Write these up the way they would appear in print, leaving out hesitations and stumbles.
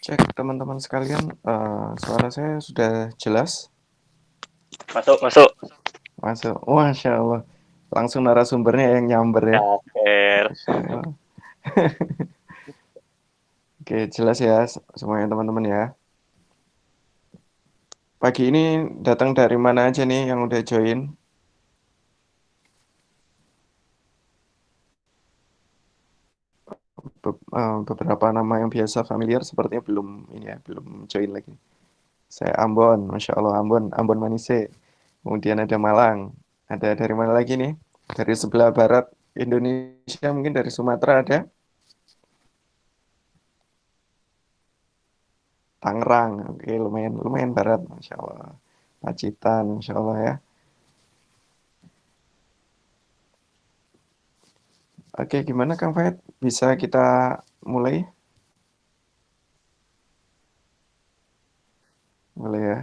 Cek teman-teman sekalian, suara saya sudah jelas? Masuk, masuk. Masuk. Masya Allah. Langsung narasumbernya yang nyamber ya. Yaker. Masya Allah. Oke, jelas ya semuanya teman-teman ya. Pagi ini datang dari mana aja nih yang udah join? Beberapa nama yang biasa familiar sepertinya belum ini ya, belum join lagi. Saya Ambon, Masya Allah Ambon, Ambon Manise. Kemudian ada Malang. Ada dari mana lagi nih? Dari sebelah barat Indonesia, mungkin dari Sumatera ada. Tangerang, oke lumayan lumayan barat, Masya Allah. Pacitan, Masya Allah ya. Oke, gimana Kang Fahid? Bisa kita mulai? Mulai ya.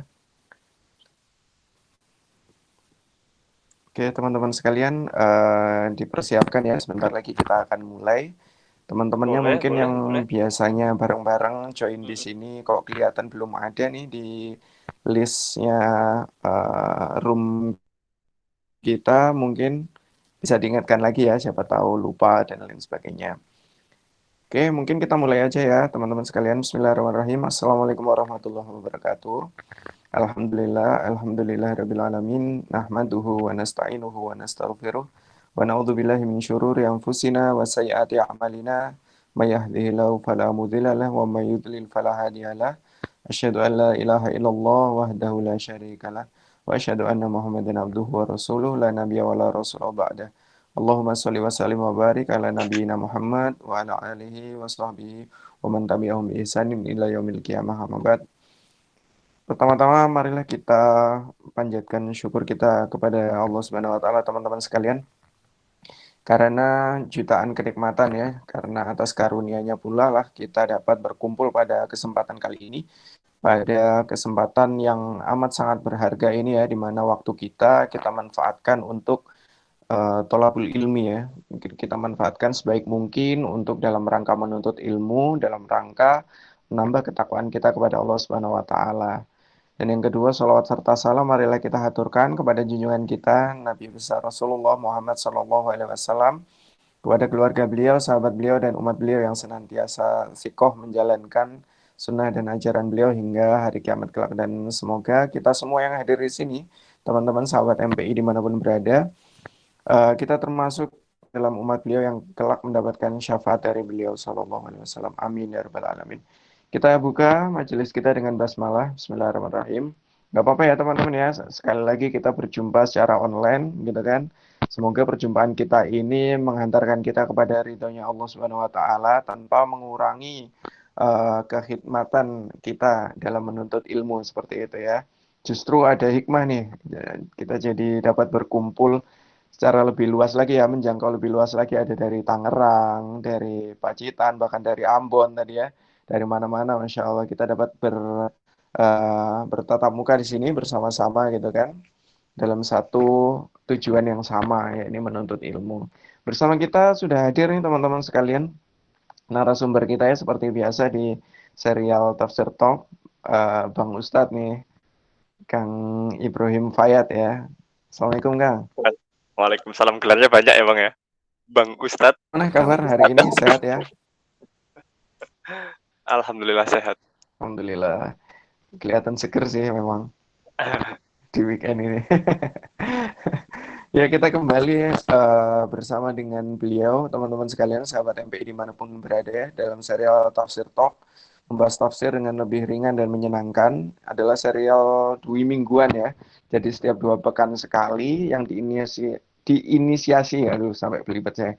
Oke, teman-teman sekalian, dipersiapkan ya. Sebentar lagi kita akan mulai. Teman-temannya Boleh, mungkin boleh, yang boleh. biasanya bareng-bareng join di Mm-mm. sini, kok kelihatan belum ada nih di listnya room kita, mungkin bisa diingatkan lagi ya, siapa tahu lupa dan lain sebagainya. Oke, mungkin kita mulai aja ya, teman-teman sekalian. Bismillahirrahmanirrahim. Assalamualaikum warahmatullahi wabarakatuh. Alhamdulillah, alhamdulillah rabbil alamin. Nahmaduhu wa nasta'inuhu wa nastaghfiruh. Wa na'udzubillahi min syururi anfusina wa sayyiati a'malina. May yahdihillahu fala mudhilla lahu wa may yudlil fala hadiyalah. Asyhadu an la ilaha illallah wahdahu la syarikalah wa asyhadu anna Muhammadan abduhu wa rasuluh la nabiyya wa la rasula ba'da. Allahumma shalli wa sallim wa barik ala nabiyyina Muhammad wa ala alihi wa sahbihi wa man tabi'ahum bi ihsanin ila yaumil qiyamah. Amma ba'd. Pertama-tama marilah kita panjatkan syukur kita kepada Allah Subhanahu wa taala, teman-teman sekalian, karena jutaan kenikmatan ya, karena atas karunia-Nya pula lah kita dapat berkumpul pada kesempatan kali ini, pada kesempatan yang amat sangat berharga ini ya, di mana waktu kita manfaatkan untuk tolabul ilmi ya. Mungkin kita manfaatkan sebaik mungkin untuk dalam rangka menuntut ilmu, dalam rangka menambah ketakwaan kita kepada Allah Subhanahu wa taala. Dan yang kedua, salawat serta salam marilah kita haturkan kepada junjungan kita Nabi besar Rasulullah Muhammad SAW, kepada keluarga beliau, sahabat beliau, dan umat beliau yang senantiasa sikoh menjalankan sunnah dan ajaran beliau hingga hari kiamat kelak. Dan semoga kita semua yang hadir di sini, teman-teman sahabat MPI dimanapun berada, kita termasuk dalam umat beliau yang kelak mendapatkan syafaat dari beliau Sallallahu Alaihi Wasallam. Amin ya rabbal alamin. Kita buka majelis kita dengan basmalah. Bismillahirrahmanirrahim. Gak apa-apa ya teman-teman ya. Sekali lagi kita berjumpa secara online gitu kan. Semoga perjumpaan kita ini menghantarkan kita kepada ridhonya Allah Subhanahu Wa Taala tanpa mengurangi kekhidmatan kita dalam menuntut ilmu seperti itu ya. Justru ada hikmah nih. Kita jadi dapat berkumpul secara lebih luas lagi ya, menjangkau lebih luas lagi, ada dari Tangerang, dari Pacitan, bahkan dari Ambon tadi ya, dari mana-mana, Masya Allah kita dapat bertatap muka di sini bersama-sama gitu kan, dalam satu tujuan yang sama, ya ini menuntut ilmu. Bersama kita sudah hadir nih teman-teman sekalian, narasumber kita ya seperti biasa di serial Tafsir Talk, Bang Ustadz nih, Kang Ibrahim Fayat ya. Assalamualaikum Kang. Waalaikumsalam. Gelarnya banyak ya, Bang ya. Bang Ustadz. Mana kabar hari ini? Sehat ya? Alhamdulillah sehat. Alhamdulillah. Kelihatan seger sih memang di weekend ini. Ya, kita kembali bersama dengan beliau, teman-teman sekalian, sahabat MPI dimanapun berada ya, dalam serial Tafsir Talk, membahas tafsir dengan lebih ringan dan menyenangkan, adalah serial dwi mingguan ya. Jadi setiap 2 pekan sekali yang diinisiasi, aduh sampai belibet saya,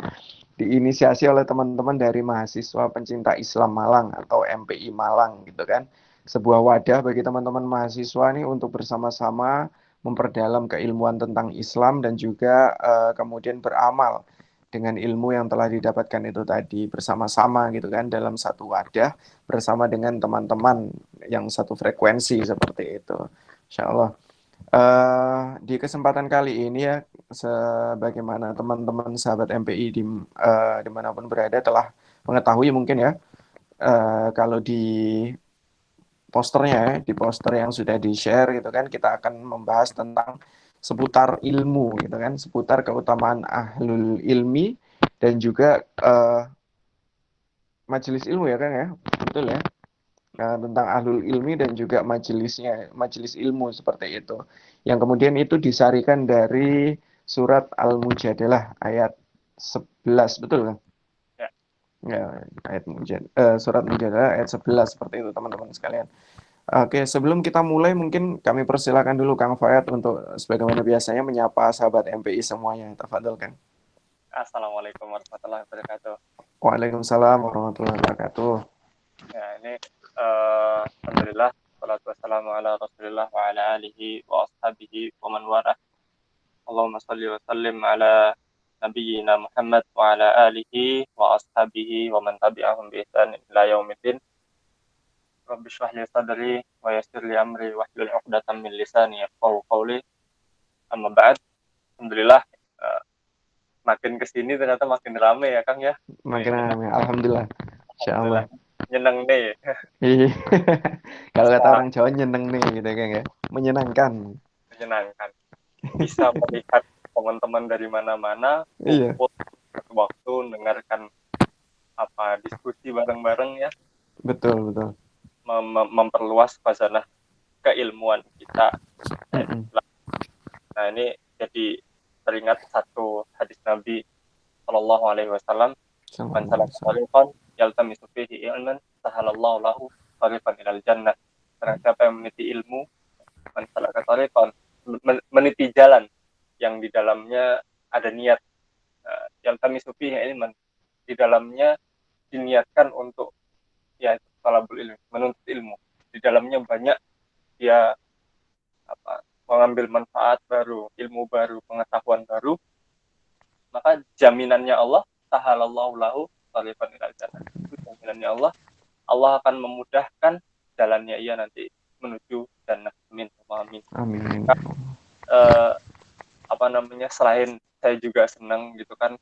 diinisiasi oleh teman-teman dari mahasiswa pencinta Islam Malang atau MPI Malang gitu kan. Sebuah wadah bagi teman-teman mahasiswa nih untuk bersama-sama memperdalam keilmuan tentang Islam dan juga kemudian beramal dengan ilmu yang telah didapatkan itu tadi bersama-sama gitu kan, dalam satu wadah bersama dengan teman-teman yang satu frekuensi seperti itu. Insya Allah. Di kesempatan kali ini ya, sebagaimana teman-teman sahabat MPI dimanapun berada telah mengetahui mungkin ya, kalau di posternya ya, di poster yang sudah di-share gitu kan, kita akan membahas tentang seputar ilmu gitu kan, seputar keutamaan ahlul ilmi dan juga majelis ilmu ya kan ya, betul ya. Nah, tentang ahlul ilmi dan juga majelisnya, majelis ilmu seperti itu. Yang kemudian itu disarikan dari surat Al-Mujadalah ayat 11, betul kan? Ya. Ya, surat Mujadalah ayat 11 seperti itu teman-teman sekalian. Oke, sebelum kita mulai mungkin kami persilakan dulu Kang Fayat untuk sebagaimana biasanya menyapa sahabat MPI semuanya. Tafadhol Kang. Assalamualaikum warahmatullahi wabarakatuh. Waalaikumsalam warahmatullahi wabarakatuh. Ya, ini alhamdulillah salatu wassalamu ala Rasulillah wa ala alihi wa ashabihi wa man walah. Allahumma shalli wa sallim ala nabiyyina Muhammad wa ala alihi wa ashabihi wa man tabi'ahum bi ihsan ila yaumiddin. Rabbi shrah li sadri wa yassir li amri wahlul 'uqdatam min lisani yafqahu qawli. Amma ba'd. Alhamdulillah makin kesini ternyata makin rame ya Kang ya. Makin Ini ramai, alhamdulillah. alhamdulillah Insyaallah. nyeneng nih Iya. Kalau kata bisa orang Jawa nyeneng nih gitu kan ya. Menyenangkan. menyenangkan, bisa melihat teman-teman dari mana-mana Iya, kumpul satu waktu dengarkan apa diskusi bareng-bareng ya, betul betul. memperluas khazanah keilmuan kita. Mm-mm. Nah ini jadi teringat satu hadis Nabi Shallallahu Alaihi Wasallam, man Sallallahu alaihi salaka wasallam. tariqan yaltamisu fihi ilman sahalallahu lahu tariqan ilal jannah. Barang siapa yang meniti ilmu, man salaka tariqan, meniti jalan yang di dalamnya ada niat, yaltamisu fihi ilman, di dalamnya diniatkan untuk ya talabul ilmi, menuntut ilmu. Di dalamnya banyak dia apa mengambil manfaat baru, ilmu baru, pengetahuan baru, maka jaminannya Allah, sahalallahu lahu tariqan ilal jannah. Itu jaminannya Allah, Allah akan memudahkan jalannya ia nanti menuju jannah. Amin. Amin. Amin. Eh, apa namanya, selain saya juga senang gitu kan,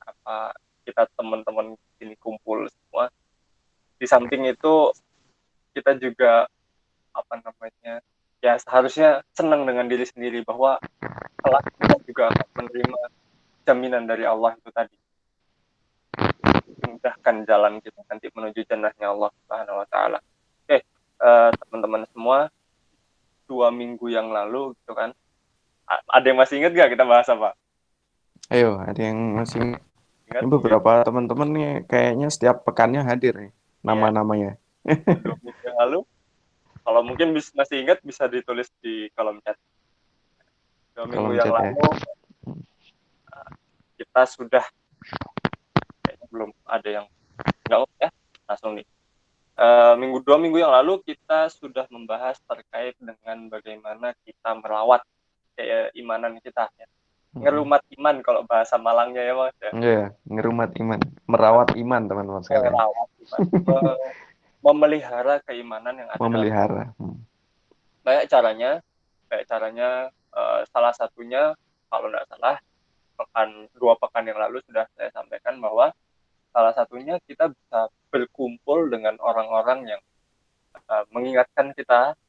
apa kita teman-teman ini kumpul semua. Di samping itu kita juga apa namanya, ya seharusnya senang dengan diri sendiri bahwa kelak kita juga akan menerima jaminan dari Allah itu tadi, mudahkan jalan kita nanti menuju jannahnya Allah Subhanahu Wa Taala. Oke, teman-teman semua, 2 minggu yang lalu gitu kan, ada yang masih ingat gak kita bahas apa? Ayo, ada yang masih Ingat ini mungkin beberapa teman-teman nih kayaknya setiap pekannya hadir nih ya, nama-namanya. 2 minggu yang lalu. Kalau mungkin masih ingat bisa ditulis di kolom chat. dua minggu Kolom yang chat ya. lalu kita sudah, kayaknya belum ada yang nggak ya, langsung nih. 2 minggu yang lalu kita sudah membahas terkait dengan bagaimana kita merawat keimanan kita ya. Ngerumat iman kalau bahasa Malangnya ya Mas ya. Iya, ngerumat iman, merawat iman teman-teman sekalian. Merawat iman, memelihara keimanan yang ada dalam. Memelihara. Banyak caranya, salah satunya kalau nggak salah 2 pekan yang lalu sudah saya sampaikan bahwa salah satunya kita bisa berkumpul dengan orang-orang yang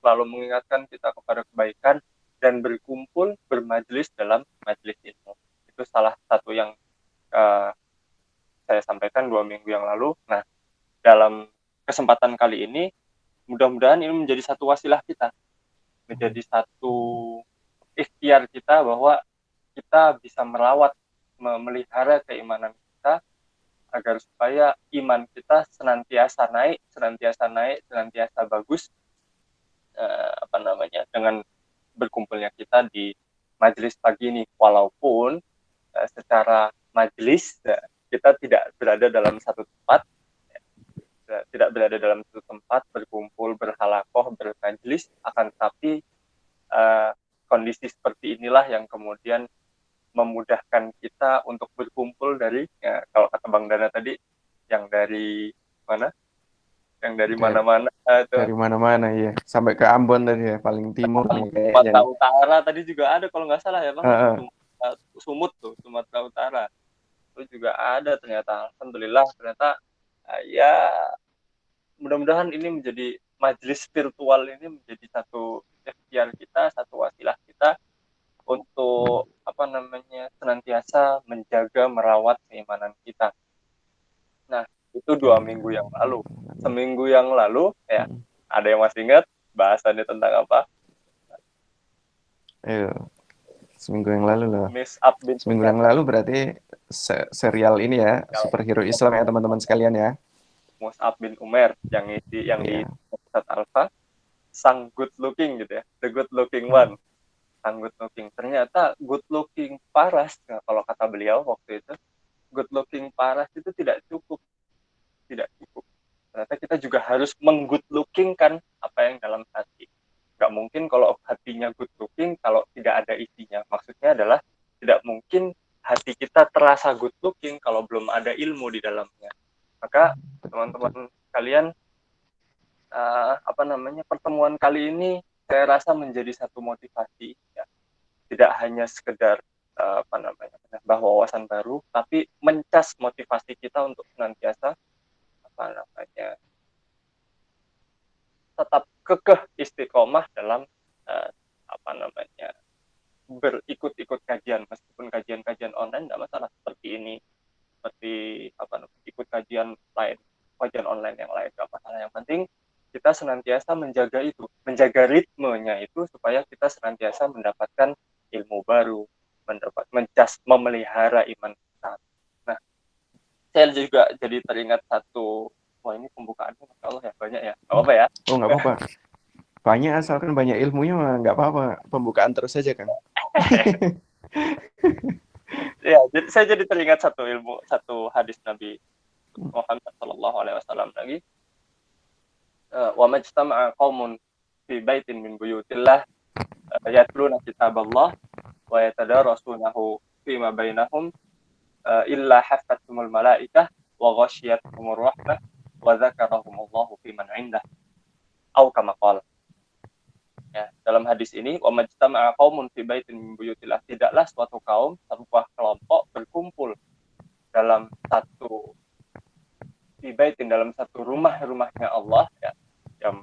selalu mengingatkan kita kepada kebaikan dan berkumpul bermajelis dalam majelis ilmu. Itu salah satu yang uh, saya sampaikan 2 minggu yang lalu. Nah, dalam kesempatan kali ini, mudah-mudahan ini menjadi satu wasilah kita, menjadi satu ikhtiar kita bahwa kita bisa merawat, memelihara keimanan kita agar supaya iman kita senantiasa naik, senantiasa bagus, apa namanya, dengan berkumpulnya kita di majelis pagi ini, walaupun secara majelis kita tidak berada dalam satu tempat, berkumpul, berhalakoh, bermajelis, akan tetapi kondisi seperti inilah yang kemudian memudahkan kita untuk berkumpul dari, ya, kalau kata Bang Dana tadi, yang dari mana? Yang dari mana-mana Dari mana-mana ya, sampai ke Ambon tadi ya, paling timur nih kayaknya. Sumatera Utara tadi juga ada kalau nggak salah ya Bang. Uh, Sumut tuh, Sumatera Utara. Itu juga ada ternyata. Alhamdulillah ternyata ya mudah-mudahan ini menjadi majelis virtual ini menjadi satu ikhtiar kita, satu wasilah kita untuk senantiasa menjaga merawat keimanan kita. Nah, itu 2 minggu yang lalu. Seminggu yang lalu, ya, ada yang masih ingat bahasannya tentang apa? Ayo, seminggu yang lalu loh. Miss Up bin Seminggu Umar. yang lalu berarti serial ini ya, superhero Islam ya teman-teman sekalian ya. Mus'ab bin Umair yang di Iya. Ustaz Alfa, sang good looking gitu ya, the good looking one, sang good looking. Ternyata good looking paras, nah, kalau kata beliau waktu itu, good looking paras itu tidak cukup, tidak cukup. Ternyata kita juga harus menggood looking kan apa yang dalam hati. Gak mungkin kalau hatinya good looking kalau tidak ada isinya. Maksudnya adalah tidak mungkin hati kita terasa good looking kalau belum ada ilmu di dalamnya. Maka teman-teman kalian, pertemuan kali ini saya rasa menjadi satu motivasi ya. Tidak hanya sekedar menambah wawasan baru, tapi mencas motivasi kita untuk senantiasa tetap kekeh istiqomah dalam uh, berikut-ikut kajian, meskipun kajian-kajian online tidak masalah, seperti ini, seperti ikut kajian lain, kajian online yang lain tidak masalah. Yang penting kita senantiasa menjaga itu, menjaga ritmenya itu supaya kita senantiasa mendapatkan ilmu baru, memelihara iman kita. Nah, saya juga jadi teringat satu, wah ini pembukaannya Masya Allah ya, banyak ya, nggak apa-apa ya. Oh nggak apa-apa. Banyak asalkan banyak ilmunya mah nggak apa-apa. Pembukaan terus saja kan. Ya, saya jadi teringat satu hadis Nabi Muhammad Sallallahu Alaihi Wasallam lagi. Wa majtama'a qaumun fi baitin min buyutillah yatluna kitaballah wa yatadarasunahu fima bainahum illa haffathumul malaikah wa ghasyiyatuhumur rahmah wa dzakarahumullahu fi man 'indah au kama qala. Ya, dalam hadis ini wa majtama'a qaumun fi baitin min buyutillah, tidaklah suatu kaum, sebuah kelompok berkumpul dalam satu dalam satu rumahnya Allah ya, yang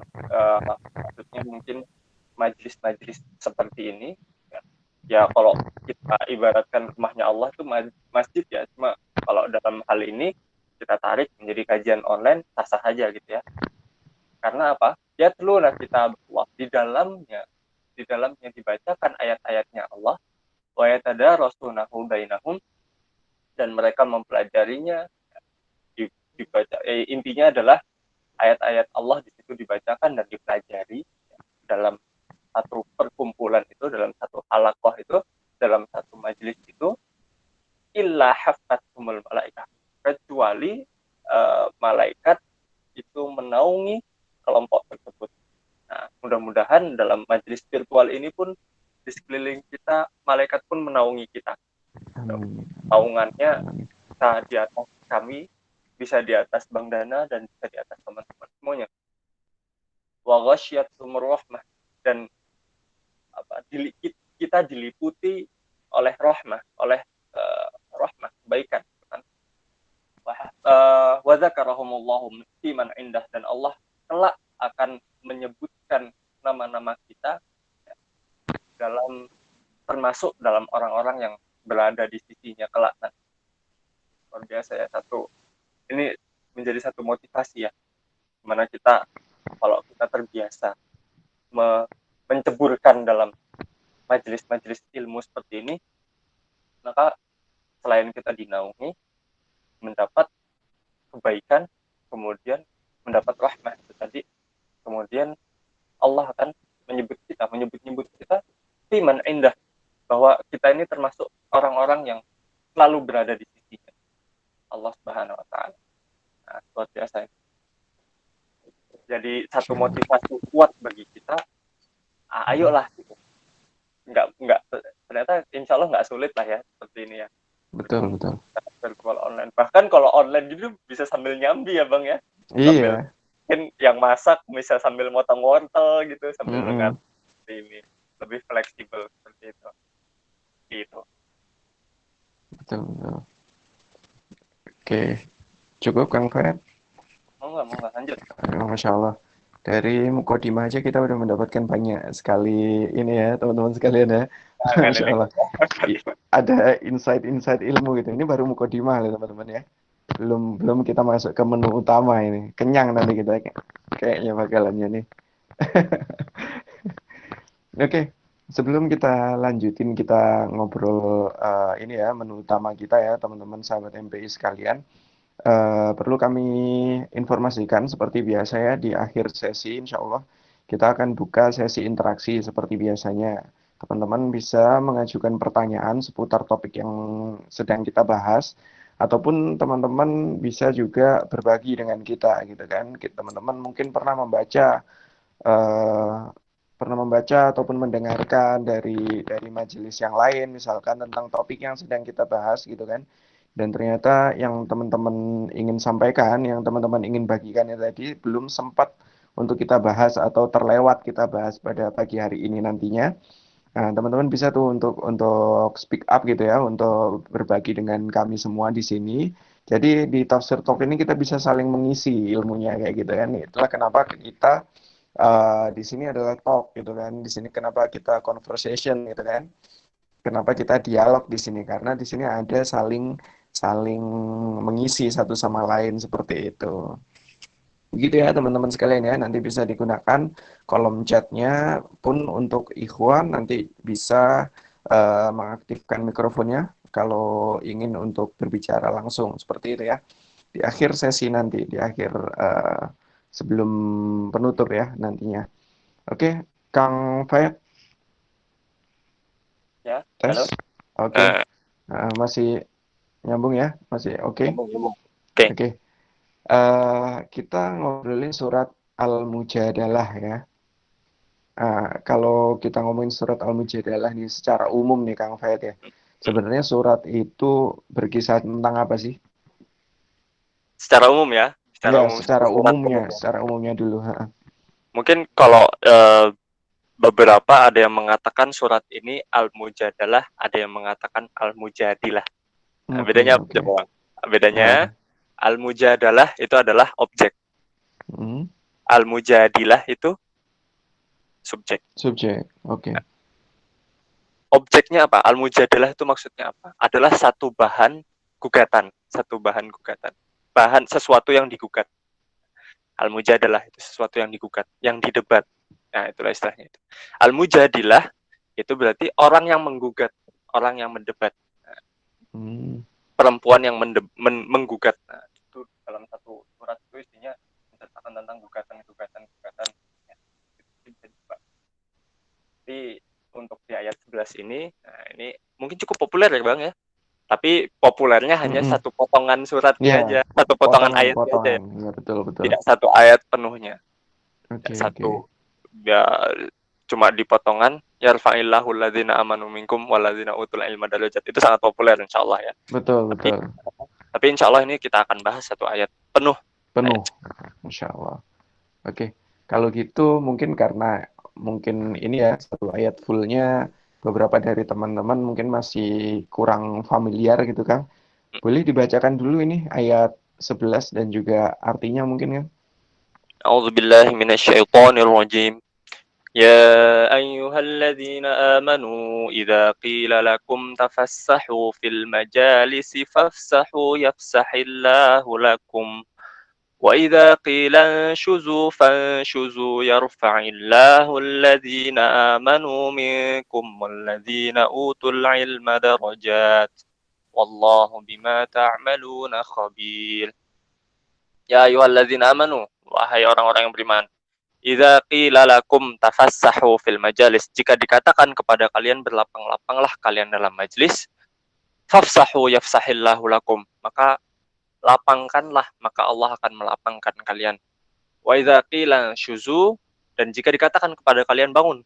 maksudnya mungkin majlis-majlis seperti ini ya. Ya kalau kita ibaratkan rumahnya Allah itu masjid ya, cuma kalau dalam hal ini kita tarik menjadi kajian online sah-sah saja gitu ya. Karena apa? Ya telulah kita Allah, di dalamnya dibacakan ayat-ayatnya Allah, wa yatadarasunahu bainahum, dan mereka mempelajarinya, dibaca, intinya adalah ayat-ayat Allah di situ dibacakan dan dipelajari ya, dalam satu perkumpulan itu, dalam satu halaqah itu, dalam satu majelis itu, illa haffathumul malaikah, kecuali malaikat itu menaungi kelompok tersebut. Nah, mudah-mudahan dalam majelis virtual ini pun di sekeliling kita malaikat pun menaungi kita. Naungannya bisa di atas kami, bisa di atas Bang Dana, dan bisa di atas teman-teman semuanya. Wa ghasyiyatuhumur rahmah, dan kita diliputi oleh rahmah, oleh rahmah kebaikan. Wa dzakarahumullahu fi man indah, dan Allah kelak akan menyebutkan nama-nama kita ya, termasuk dalam orang-orang yang berada di sisinya kelak. Luar biasa ya, ini menjadi satu motivasi ya, dimana kita kalau kita terbiasa menceburkan dalam majelis-majelis ilmu seperti ini, maka selain kita dinaungi, mendapat kebaikan, kemudian mendapat rahmat itu tadi, kemudian Allah akan menyebut kita fiman indah, bahwa kita ini termasuk orang-orang yang selalu berada di sisinya Allah Subhanahu wa taala. Nah, luar biasa. Jadi satu motivasi kuat bagi kita. Ayolah gitu. Enggak ternyata insya Allah nggak sulit lah ya seperti ini ya. Betul. Virtual online. Bahkan kalau online gitu bisa sambil nyambi ya Bang ya. Sambil Iya. mungkin yang masak bisa sambil motong wortel gitu, sambil dengar ini. Lebih fleksibel seperti itu. Gitu. Betul. Oke. Cukup Kang Fred? Mau nggak lanjut? Masya Allah. Dari Mukodimah aja kita udah mendapatkan banyak sekali ini ya, teman-teman sekalian ya. Jangan Masya ini. Allah. Ada insight-insight ilmu gitu. Ini baru Mukodimah loh teman-teman ya. Belum belum kita masuk ke menu utama ini. Kenyang nanti kita kayaknya bakalannya nih. Oke, sebelum kita lanjutin kita ngobrol ini ya menu utama kita ya teman-teman sahabat MPI sekalian. Perlu kami informasikan seperti biasa ya di akhir sesi insya Allah kita akan buka sesi interaksi seperti biasanya. Teman-teman bisa mengajukan pertanyaan seputar topik yang sedang kita bahas ataupun teman-teman bisa juga berbagi dengan kita gitu kan. Teman-teman mungkin eh, pernah membaca ataupun mendengarkan dari majelis yang lain misalkan tentang topik yang sedang kita bahas gitu kan. Dan ternyata yang teman-teman ingin sampaikan, yang teman-teman ingin bagikan itu tadi belum sempat untuk kita bahas atau terlewat kita bahas pada pagi hari ini nantinya. Nah, teman-teman bisa tuh untuk speak up gitu ya, untuk berbagi dengan kami semua di sini. Jadi di Tafsir Talk ini kita bisa saling mengisi ilmunya kayak gitu kan. Itulah kenapa kita di sini adalah talk gitu kan. Di sini kenapa kita conversation gitu kan. Kenapa kita dialog di sini? Karena di sini ada saling saling mengisi satu sama lain seperti itu. Begitu ya teman-teman sekalian ya. Nanti bisa digunakan kolom chatnya pun untuk ikhwan nanti bisa mengaktifkan mikrofonnya kalau ingin untuk berbicara langsung seperti itu ya. Di akhir sesi nanti, di akhir sebelum penutup ya nantinya. Oke, Kang Fayat, Ya, tes. halo. Oke. Nah, Masih nyambung ya? Masih oke? nyambung, nyambung. Oke. Oke. Kita ngobrolin surat Al-Mujadalah ya. Kalau kita ngomongin surat Al-Mujadalah nih secara umum nih Kang Fayed ya. Hmm. Sebenarnya surat itu berkisah tentang apa sih? Secara umum ya, secara Ya, umum satu surat umum ya. secara umumnya dulu. Ha. Mungkin kalau beberapa ada yang mengatakan surat ini Al-Mujadalah, ada yang mengatakan Al-Mujadilah. Nah, Oke, bedanya apa oke. coba? Bedanya Ah, Al-Mujadalah itu adalah objek, hmm, Al-Mujadilah itu subjek. subjek. Oke. Objeknya apa? Al-Mujadalah itu maksudnya apa? Adalah satu bahan gugatan, satu bahan gugatan. Bahan sesuatu yang digugat. Al-Mujadalah itu sesuatu yang digugat, yang didebat. Nah, itulah istilahnya itu. Al-Mujadilah itu berarti orang yang menggugat, orang yang mendebat. Nah, Hmm, perempuan yang menggugat. Nah, itu dalam satu surat itu isinya menceritakan tentang gugatan. Ya, itu bisa dicoba. Tapi untuk di ayat 11 ini, nah ini mungkin cukup populer ya Bang ya. Tapi populernya hanya mm-mm. satu potongan surat ini Ya, aja, satu potongan ayat ini aja potongan-potongan. ya. Ya, betul, betul. Tidak satu ayat penuhnya. Tidak Oke, oke. satu ya cuma di potongan yarfa'illahu alladzina amanu minkum walladzina utul ilma darajat. Itu sangat populer insyaallah ya. Betul, Tapi betul. insyaallah ini kita akan bahas satu ayat penuh. Penuh. Ayat. Masya Allah. Oke, kalau gitu mungkin karena mungkin ini ya satu ayat fullnya beberapa dari teman-teman mungkin masih kurang familiar gitu kan. Boleh dibacakan dulu ini ayat 11 dan juga artinya mungkin kan? A'udzubillahi minasyaitonirrajim. يا أيها الذين آمنوا إذا قيل لكم تفسحوا في المجالس فافسحوا يفسح الله لكم وإذا قيل انشزوا فانشزوا يرفع الله الذين آمنوا منكم والذين أوتوا العلم درجات والله بما تعملون خبير. Ya ayyuhalladzina amanu, wahai orang-orang yang beriman, idza qila lakum tafassahu fil majalis, jika dikatakan kepada kalian berlapang-lapanglah kalian dalam majlis, fafsahu yafsahillahu lakum, maka lapangkanlah, maka Allah akan melapangkan kalian. Wa idza qila syuzu, dan jika dikatakan kepada kalian bangun,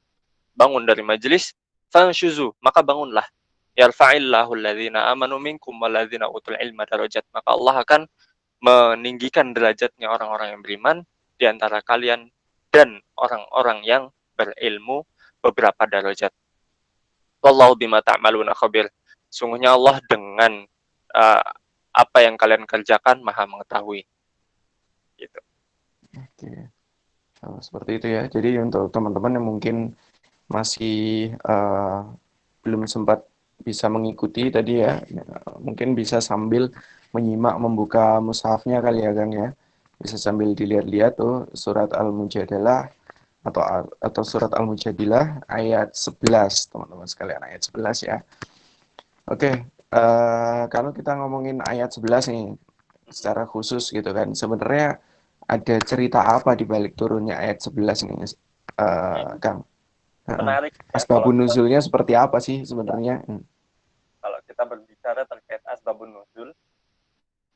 bangun dari majlis, fanshuzu, maka bangunlah. Yarfa'illahu alladhina amanu minkum walladhina utul ilma darajat, maka Allah akan meninggikan derajatnya orang-orang yang beriman di antara kalian dan orang-orang yang berilmu beberapa derajat. Wallahu bima ta'maluna khabir. Sungguhnya Allah dengan uh, apa yang kalian kerjakan Maha mengetahui. Gitu. Oke. Oh, seperti itu ya. Jadi untuk teman-teman yang mungkin masih belum sempat bisa mengikuti tadi ya, mungkin bisa sambil menyimak membuka mushafnya kali ya Kang ya. Bisa sambil dilihat-lihat tuh surat Al-Mujadalah atau surat Al-Mujadilah ayat 11 teman-teman sekalian, ayat 11 ya. Oke, kalau kita ngomongin ayat 11 nih secara khusus gitu kan. Sebenarnya ada cerita apa di balik turunnya ayat 11 nih, Ya, Kang? Heeh. menarik ya kalau Asbabun kita nuzulnya seperti apa sih ya, sebenarnya? kalau kita berbicara terkait asbabun nuzul,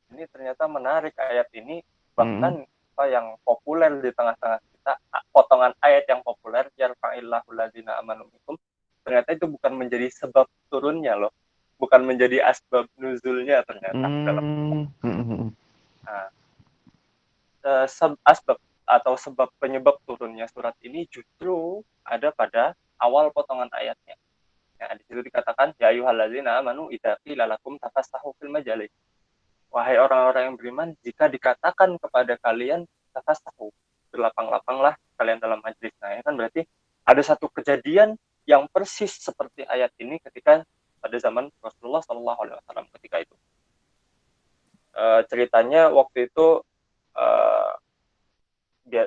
ini ternyata menarik ayat ini, Hmm. bahkan apa yang populer di tengah-tengah kita, potongan ayat yang populer, yarfa'illahu ladzina amanu minkum, ternyata itu bukan menjadi sebab turunnya loh, bukan menjadi asbab nuzulnya ternyata dalam. Hmm. Nah, asbab atau sebab penyebab turunnya surat ini justru ada pada awal potongan ayatnya. Ya, di situ dikatakan, ya ayyuhalladzina amanu idza qila lakum tafassahu fil majalis. Wahai orang-orang yang beriman, jika dikatakan kepada kalian tafassahu, berlapang-lapanglah kalian dalam majlis. Nah, ya kan berarti ada satu kejadian yang persis seperti ayat ini ketika pada zaman Rasulullah Shallallahu Alaihi Wasallam ketika itu. Ceritanya waktu itu uh,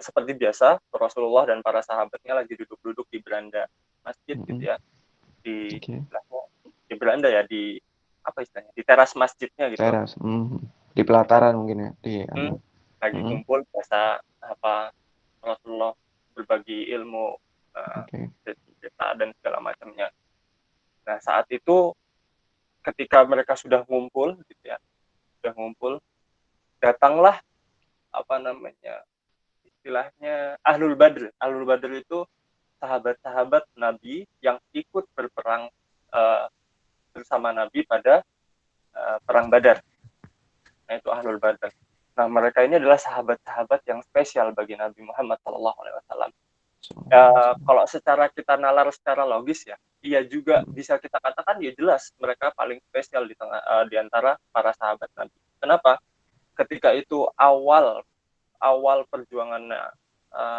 seperti biasa Rasulullah dan para sahabatnya lagi duduk-duduk di beranda masjid gitu Hmm. ya, di Oke. di beranda ya, di apa istilahnya, di teras masjidnya gitu. Teras. Di Kita pelataran mungkin ya, di hmm, anu. lagi Hmm. kumpul biasa apa, Rasulullah berbagi ilmu, Oke. cerita dan segala macamnya. Nah, saat itu ketika mereka sudah ngumpul gitu ya, sudah ngumpul, datanglah apa namanya, istilahnya Ahlul Badr. Ahlul Badr itu sahabat-sahabat Nabi yang ikut berperang uh, bersama Nabi pada perang Badar. Nah, itu Ahlul Badr. Nah, mereka ini adalah sahabat-sahabat yang spesial bagi Nabi Muhammad SAW. Kalau secara kita nalar secara logis ya, iya juga bisa kita katakan ya jelas mereka paling spesial di antara para sahabat Nabi. Kenapa? Ketika itu awal awal perjuangannya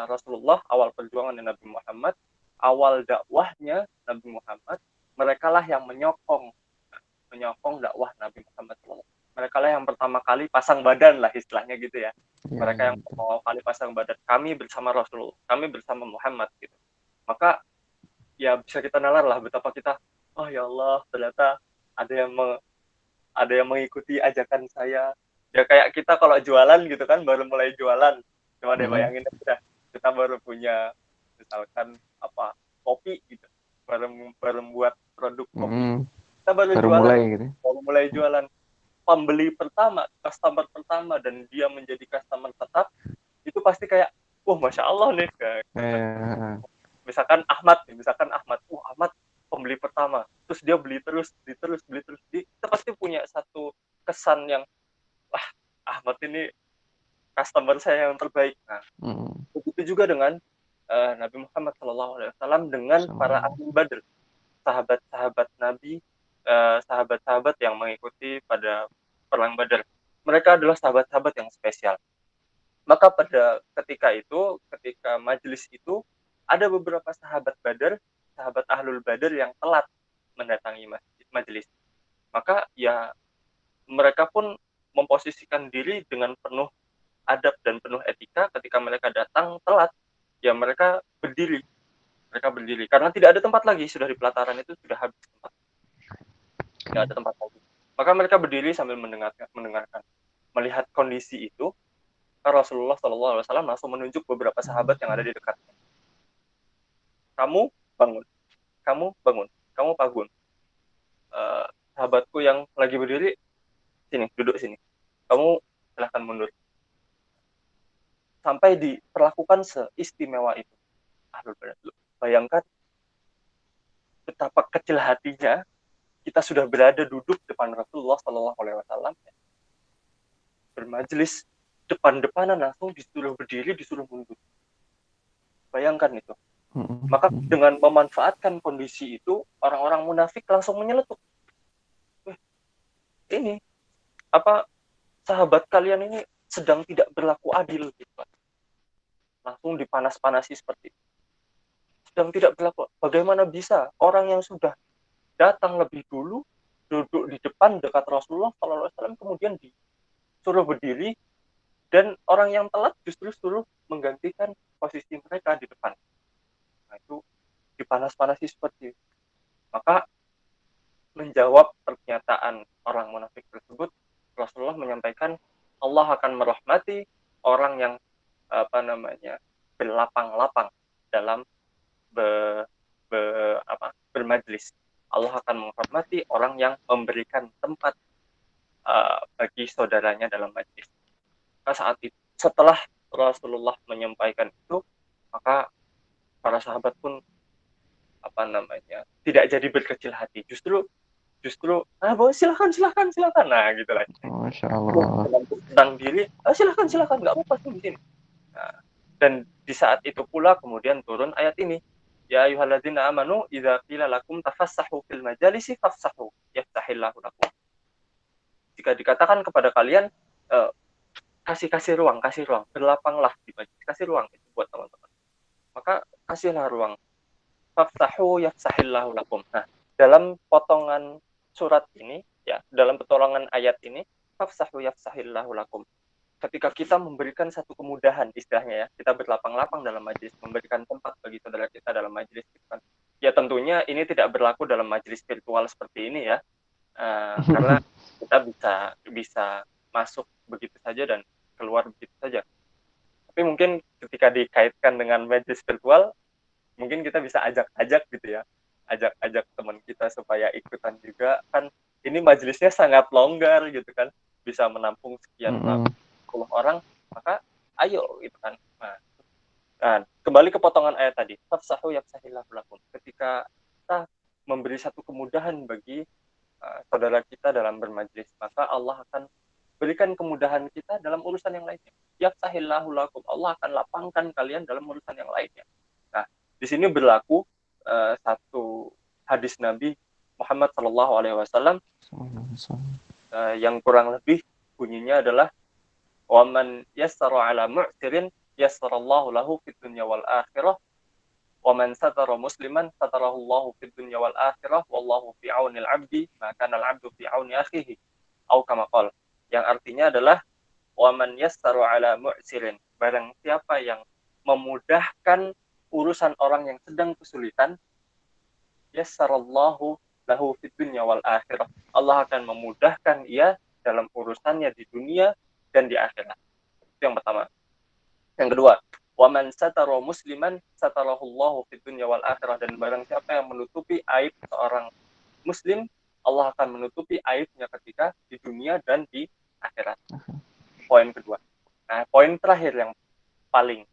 Rasulullah, awal perjuangan Nabi Muhammad, awal dakwahnya Nabi Muhammad, mereka lah yang menyokong dakwah Nabi Muhammad SAW. Mereka lah yang pertama kali pasang badan lah istilahnya gitu ya. Ya, Mereka ya, yang betul. pertama kali pasang badan. Kami bersama Rasulullah, kami bersama Muhammad gitu. Maka ya bisa kita nalar lah betapa kita, oh ya Allah, ternyata ada yang ada yang mengikuti ajakan saya. Ya kayak kita kalau jualan gitu kan, baru mulai jualan. Coba deh Hmm. bayangin aja, kita baru punya misalkan apa, kopi gitu. Baru baru buat produk kopi. Hmm. Kita baru Baru jualan, mulai gitu. baru mulai jualan. Pembeli pertama, customer pertama, dan dia menjadi customer tetap, itu pasti kayak, wah Masya Allah nih. Misalkan Ahmad, Ahmad pembeli pertama, terus dia beli terus, beli terus, beli terus. Kita pasti punya satu kesan yang, wah Ahmad ini customer saya yang terbaik. Nah, Hmm. begitu juga dengan Nabi Muhammad SAW dengan para Sama. ahli Badr, sahabat-sahabat Nabi, sahabat-sahabat yang mengikuti pada perang Badar. Mereka adalah sahabat-sahabat yang spesial. Maka pada ketika itu, ketika majelis itu, ada beberapa sahabat Badar, sahabat Ahlul Badar yang telat mendatangi majelis. Maka ya mereka pun memposisikan diri dengan penuh adab dan penuh etika. Ketika mereka datang telat, ya mereka berdiri karena tidak ada tempat lagi, sudah di pelataran itu sudah habis tempat, tidak ada tempat lagi. Maka mereka berdiri sambil mendengarkan. Melihat kondisi itu, Rasulullah SAW langsung menunjuk beberapa sahabat yang ada di dekatnya. Kamu bangun, kamu bangun, kamu bangun. Sahabatku yang lagi berdiri, sini, duduk sini. Kamu silahkan mundur. Sampai diperlakukan seistimewa itu. Bayangkan betapa kecil hatinya, kita sudah berada duduk depan Rasulullah SAW, bermajelis depan-depanan, langsung disuruh berdiri, disuruh mundur. Bayangkan itu. Maka dengan memanfaatkan kondisi itu, orang-orang munafik langsung menyeletuk. Ini apa, sahabat kalian ini sedang tidak berlaku adil gitu. langsung dipanas-panasi seperti itu. Sedang tidak berlaku. Bagaimana bisa orang yang sudah datang lebih dulu, duduk di depan dekat Rasulullah SAW, kemudian disuruh berdiri, dan orang yang telat justru suruh menggantikan posisi mereka di depan. Nah, itu dipanas-panasi seperti itu. Maka menjawab pernyataan orang munafik tersebut, Rasulullah menyampaikan Allah akan merahmati orang yang berlapang-lapang dalam bermajlis. Allah akan menghormati orang yang memberikan tempat bagi saudaranya dalam majlis. Maka saat itu, setelah Rasulullah menyampaikan itu, maka para sahabat pun tidak jadi berkecil hati. Justru boleh, silakan. Nah, gitu lah. Masya Allah. Tentang diri, silakan, nggak apa-apa di sini. Nah, dan di saat itu pula kemudian turun ayat ini. Ya ayyuhalladzina amanu idza qila lakum tafassahu fil majalisi fafsahu yaftahillahu lakum. Jika dikatakan kepada kalian kasih ruang, berlapanglah di majlis, kasih ruang itu buat teman-teman. Maka kasihlah ruang. Fafsahu yafsahillahu lakum. Nah, dalam potongan surat ini, ya, dalam potongan ayat ini, fafsahu yafsahillahu lakum. Ketika kita memberikan satu kemudahan, istilahnya ya, kita berlapang-lapang dalam majlis, memberikan tempat bagi saudara kita dalam majlis, kan. Ya tentunya ini tidak berlaku dalam majlis virtual seperti ini ya, karena kita bisa masuk begitu saja dan keluar begitu saja. Tapi mungkin ketika dikaitkan dengan majlis virtual, mungkin kita bisa ajak gitu ya, ajak teman kita supaya ikutan juga, kan ini majelisnya sangat longgar gitu kan, bisa menampung sekian puluh orang, maka ayo gitu kan. Nah, kembali ke potongan ayat tadi, fafsahu yafsahillahu lakum. Ketika kita memberi satu kemudahan bagi saudara kita dalam bermajlis, maka Allah akan berikan kemudahan kita dalam urusan yang lainnya. Yafsahillahu lakum, Allah akan lapangkan kalian dalam urusan yang lainnya. Nah, di sini berlaku satu hadis Nabi Muhammad SAW yang kurang lebih bunyinya adalah waman yassara ala mu'sirin yassarallahu lahu fid dunya wal akhirah wa man satara musliman satarahullahu fid dunya wal akhirah wallahu fi aunil 'abdi ma kana al 'abdu fi auni akhihi au kama qala, yang artinya adalah waman yassara ala mu'sirin, barang siapa yang memudahkan urusan orang yang sedang kesulitan, yassarallahu lahu fid dunya wal akhirah, Allah akan memudahkan ia dalam urusannya di dunia dan di akhirat. Itu yang pertama. Yang kedua, waman satara musliman satarahullahu fid dunya wal akhirah, dan barang siapa yang menutupi aib seorang muslim, Allah akan menutupi aibnya ketika di dunia dan di akhirat. Poin kedua. Nah, poin terakhir yang paling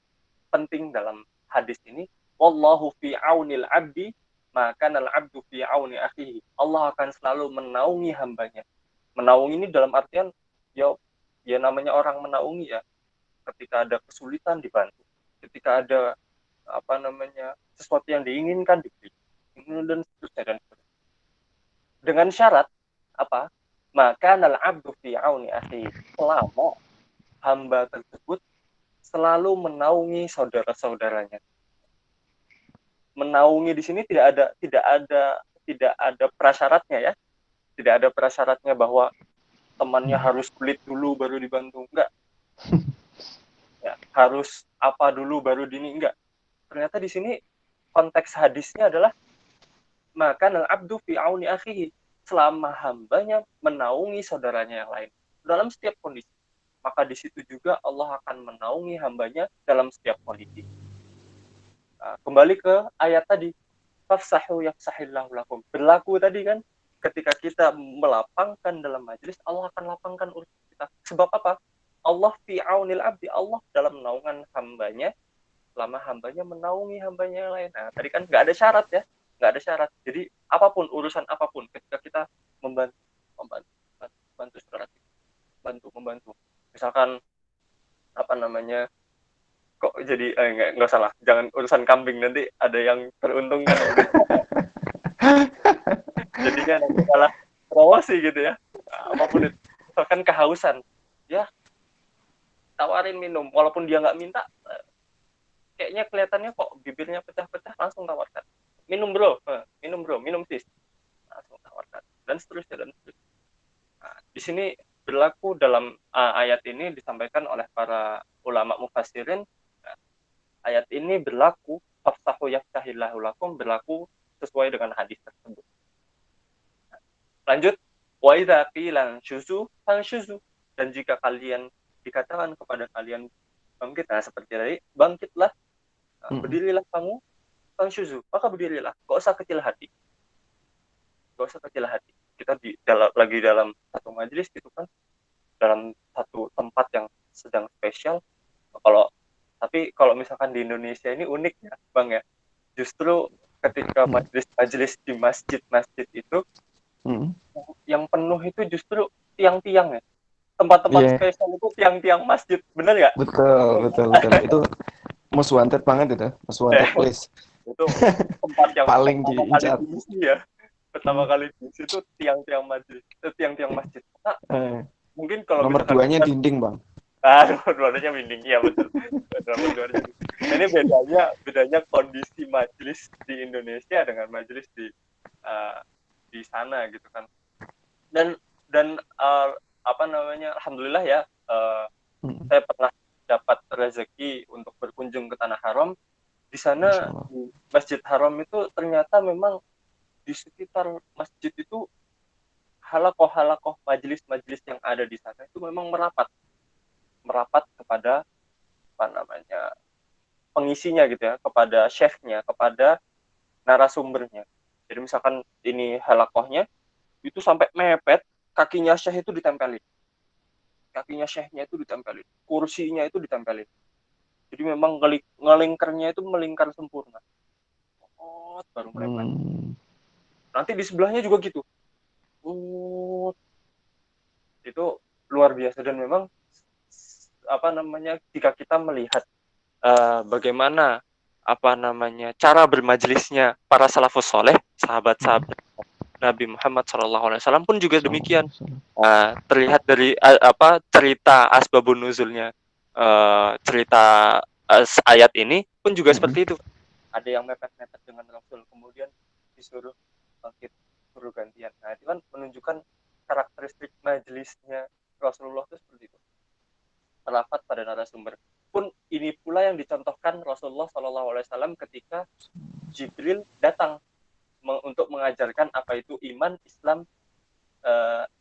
penting dalam hadis ini, wallahu fi aunil abdi maka al abdu fi auni akhihi. Allah akan selalu menaungi hambanya. Menaungi ini dalam artian ya namanya orang menaungi ya, ketika ada kesulitan dibantu, ketika ada sesuatu yang diinginkan diberi, dan seterusnya. Dengan syarat apa? Maka al abdu fi auni akhihi, selama hamba tersebut selalu menaungi saudara-saudaranya. Menaungi di sini tidak ada prasyaratnya ya. Tidak ada prasyaratnya bahwa temannya harus kulit dulu baru dibantu, enggak. Ya, harus apa dulu baru dini, enggak. Ternyata di sini konteks hadisnya adalah maka al-abdu fi auni akhihi, selama hambanya menaungi saudaranya yang lain dalam setiap kondisi. Maka di situ juga Allah akan menaungi hambanya dalam setiap kondisi. Nah, kembali ke ayat tadi, fafsahu yafsahillahu lakum. Berlaku tadi kan, ketika kita melapangkan dalam majelis, Allah akan lapangkan urusan kita. Sebab apa? Allah fi aunil abdi, Allah dalam naungan hambanya, selama hambanya menaungi hambanya yang lain. Nah, tadi kan nggak ada syarat ya, nggak ada syarat. Jadi apapun, urusan apapun, ketika kita membantu saudara kita, membantu. Misalkan kok jadi nggak salah, jangan urusan kambing, nanti ada yang teruntungkan. Jadi kan salah promosi gitu ya. Apapun itu, misalkan kehausan, ya tawarin minum walaupun dia nggak minta, kayaknya kelihatannya kok bibirnya pecah-pecah, langsung tawarkan. Minum bro, minum sis, langsung tawarkan. Dan seterusnya, dan seterusnya. Nah, di sini berlaku dalam ayat ini disampaikan oleh para ulama mufassirin. Nah, ayat ini berlaku afsahu yaftahillahu lakum, berlaku sesuai dengan hadis tersebut. Nah, lanjut, wa idza qila syuzu fanshuzu, dan jika kalian dikatakan kepada kalian bangkit, nah seperti tadi, bangkitlah, berdirilah kamu, fanshuzu, maka berdirilah, gak usah kecil hati, gak usah kecil hati. Kita lagi dalam satu majelis gitu kan, dalam satu tempat yang sedang spesial. Tapi kalau misalkan di Indonesia ini unik ya Bang ya, justru ketika majelis di masjid-masjid itu yang penuh itu justru tiang-tiang ya, tempat-tempat Iya, spesial itu tiang-tiang masjid, bener nggak? betul, betul, betul. Itu most wanted banget itu, most wanted place. Itu tempat yang Paling pertama kali diincar. diisi ya, pertama kali diisi itu tiang-tiang majelis, tiang-tiang masjid. Nah, Eh, mungkin kalau nomor misalkan duanya kita dinding, Bang. dua-duanya mending, iya betul. Dua-duanya. Nah, ini bedanya kondisi majelis di Indonesia dengan majelis uh, di sana gitu kan. Dan apa namanya, alhamdulillah ya, saya pernah dapat rezeki untuk berkunjung ke Tanah Haram. Di Masya sana Allah. di Masjid Haram itu ternyata memang di sekitar masjid itu halakoh-halakoh majelis-majelis yang ada di sana itu memang merapat kepada apa namanya, pengisinya gitu ya, kepada chefnya, kepada narasumbernya. Jadi misalkan ini halakohnya itu sampai mepet, kakinya syekhnya itu ditempelin, kursinya itu ditempelin. Jadi memang ngelingkarnya itu melingkar sempurna. Oh, baru mepet. Nanti di sebelahnya juga gitu. Oh, itu luar biasa. Dan memang apa namanya, jika kita melihat bagaimana apa namanya cara bermajelisnya para salafus soleh, sahabat-sahabat Nabi Muhammad SAW pun juga demikian. Terlihat dari cerita asbabun nuzulnya, cerita ayat ini pun juga seperti itu. Ada yang mepet-mepet dengan Rasul, kemudian disuruh bangkit, suruh gantian. Nah, itu kan menunjukkan karakteristik majelisnya Rasulullah itu seperti itu, merapat pada narasumber. Pun ini pula yang dicontohkan Rasulullah SAW ketika Jibril datang untuk mengajarkan apa itu iman, Islam,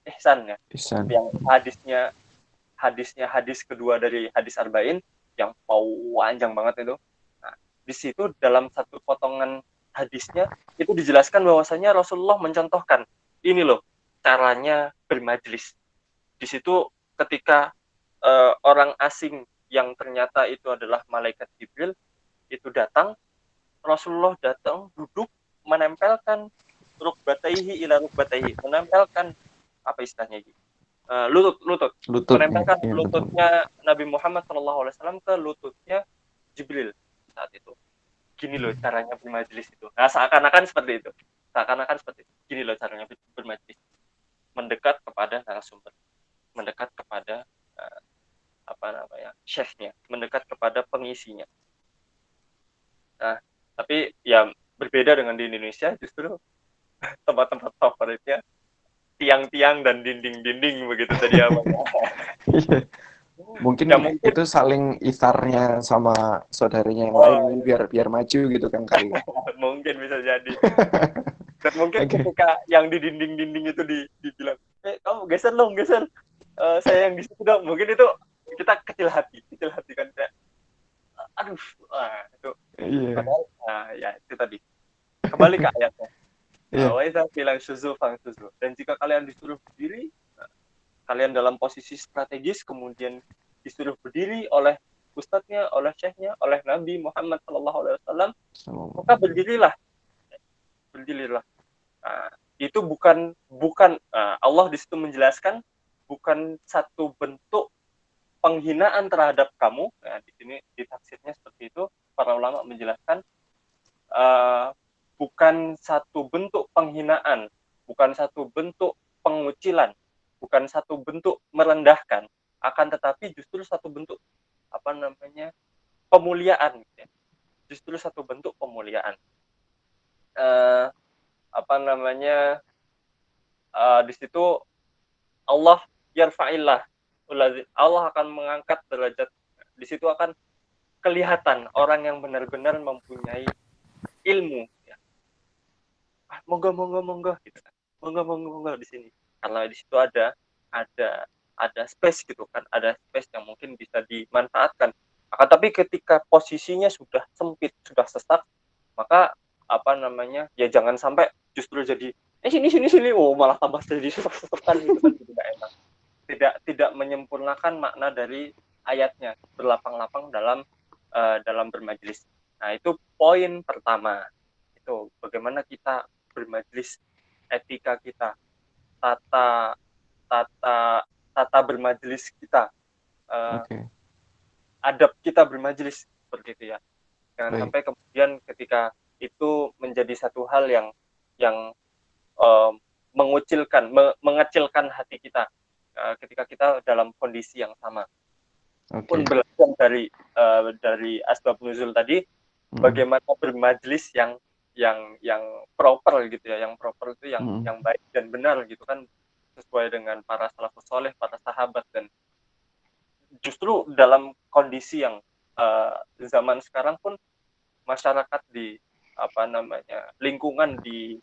ihsan ya. Ihsan. Yang hadis kedua dari hadis Arba'in yang panjang banget itu. Nah, di situ dalam satu potongan hadisnya itu dijelaskan bahwasanya Rasulullah mencontohkan ini loh caranya bermajlis. Di situ ketika orang asing yang ternyata itu adalah malaikat Jibril itu datang, Rasulullah datang duduk menempelkan rukbataihi ila rukbataihi, menempelkan apa istilahnya gitu, lutut, Lututnya, menempelkan iya betul. lututnya Nabi Muhammad SAW ke lututnya Jibril saat itu. Gini loh caranya bermajelis itu. Nah, seakan-akan seperti itu. Gini loh caranya bermajelis. Mendekat kepada narasumber, mendekat kepada apa namanya, chefnya, mendekat kepada pengisinya. Nah, tapi ya berbeda dengan di Indonesia, justru tempat-tempat favoritnya tiang-tiang dan dinding-dinding begitu tadi ya Bang. Mungkin Ya mungkin itu saling isarnya sama saudaranya yang lain biar maju gitu kan kali. mungkin bisa jadi. Dan mungkin Oke. ketika yang di dinding-dinding itu dibilang, kamu geser, saya yang di situ dong. Mungkin itu kita kecil hati kan, kayak, aduh, itu Iya. padahal, ya itu tadi. Kembali ke ayatnya. Iya. Wa idza bilang syuzu fang syuzu. Dan jika kalian disuruh berdiri, kalian dalam posisi strategis, kemudian disuruh berdiri oleh ustadznya, oleh syekhnya, oleh Nabi Muhammad SAW, maka berdirilah. Nah, itu bukan Allah di situ menjelaskan bukan satu bentuk penghinaan terhadap kamu. Nah, di sini ditafsirnya seperti itu. Para ulama menjelaskan bukan satu bentuk penghinaan, bukan satu bentuk pengucilan, bukan satu bentuk merendahkan, akan tetapi justru satu bentuk apa namanya, pemuliaan. Gitu ya. justru satu bentuk pemuliaan. Uh, apa namanya di situ Allah yarfa'illah, Allah akan mengangkat derajat. Di situ akan kelihatan orang yang benar-benar mempunyai ilmu. Ya. Monggo gitu kan. Monggo di sini. Karena di situ ada space gitu kan, ada space yang mungkin bisa dimanfaatkan. Akan tapi ketika posisinya sudah sempit, sudah sesak, maka ya jangan sampai justru jadi sini, oh malah tambah jadi sesak-sesakan gitu kan, tidak enak. Tidak menyempurnakan makna dari ayatnya, berlapang-lapang dalam bermajelis. Nah, itu poin pertama. Itu bagaimana kita bermajelis, etika kita, tata tata tata bermajelis kita, Oke, adab kita bermajelis seperti itu ya. Jangan baik. sampai kemudian ketika itu menjadi satu hal yang uh, mengecilkan hati kita ketika kita dalam kondisi yang sama. Pun Oke. belajar dari asbab nuzul tadi, Mm-mm. bagaimana bermajelis yang proper gitu ya, yang proper itu Mm-mm. yang baik dan benar gitu kan, sesuai dengan para salafus soleh, para sahabat. Dan justru dalam kondisi yang zaman sekarang pun masyarakat di lingkungan di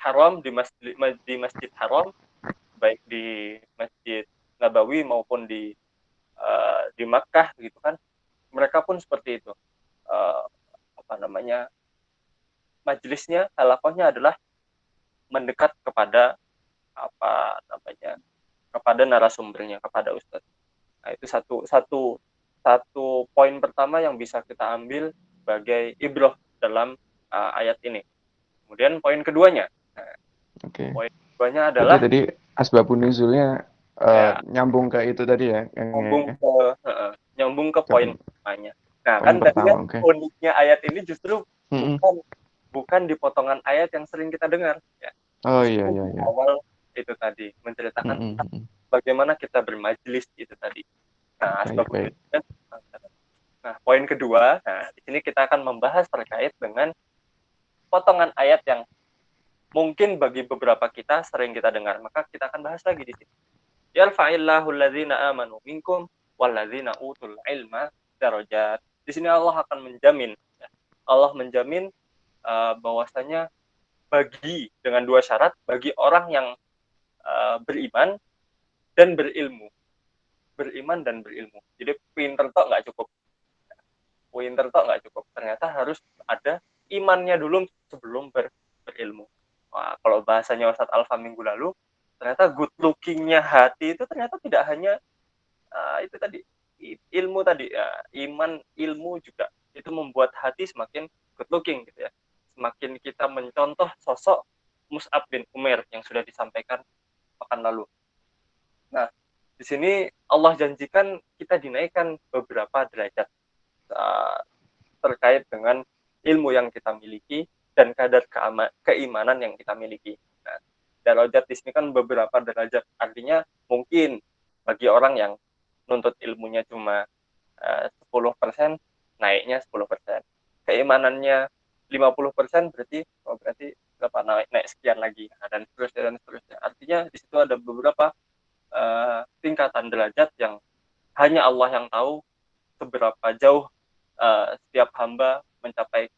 haram, di masjid haram, baik di Masjid Nabawi maupun di Makkah gitu kan, mereka pun seperti itu. Uh, Majelisnya, halakohnya adalah mendekat kepada apa namanya kepada narasumbernya, kepada ustadz. Nah, itu satu satu satu poin pertama yang bisa kita ambil sebagai ibroh dalam ayat ini. Kemudian poin keduanya, nah, Oke. poin keduanya Berarti adalah tadi asbabun nuzulnya ya nyambung ke itu tadi ya, yang nyambung ke nyambung ke ke poin pertamanya. Nah, poin kan tadi pertama. kan Oke. uniknya ayat ini justru Mm-mm. bukan bukan di potongan ayat yang sering kita dengar ya. Oh iya Justru iya di iya. awal itu tadi menceritakan tentang Mm-mm. bagaimana kita bermajelis itu tadi. Nah, Baik asbabun baik. nuzul kan. Nah, poin kedua, nah di sini kita akan membahas terkait dengan potongan ayat yang mungkin bagi beberapa kita sering kita dengar. Maka kita akan bahas lagi di sini. Yarfa'illahu alladzina amanu minkum walladzina utul ilma darajat. Di sini Allah akan menjamin, ya. Allah menjamin bahwasanya bagi dengan dua syarat, bagi orang yang beriman dan berilmu. Beriman dan berilmu. Jadi pinter tok nggak cukup. Pinter tok nggak cukup. Ternyata harus ada imannya dulu sebelum berilmu. Wah, kalau bahasanya Ustadz Alfa minggu lalu, ternyata good lookingnya hati itu ternyata tidak hanya itu tadi ilmu tadi ya, iman, ilmu juga itu membuat hati semakin good looking gitu ya, semakin kita mencontoh sosok Mus'ab bin Umair yang sudah disampaikan pekan lalu. Nah, di sini Allah janjikan kita dinaikkan beberapa derajat uh, terkait dengan ilmu yang kita miliki dan kadar keimanan yang kita miliki. Nah, derajat di sini kan beberapa derajat, artinya mungkin bagi orang yang nuntut ilmunya cuma 10%, naiknya 10%. Keimanannya 50%, berarti berapa, naik sekian lagi. Nah, dan seterusnya. Artinya di situ ada beberapa tingkatan derajat yang hanya Allah yang tahu seberapa jauh setiap hamba mencapai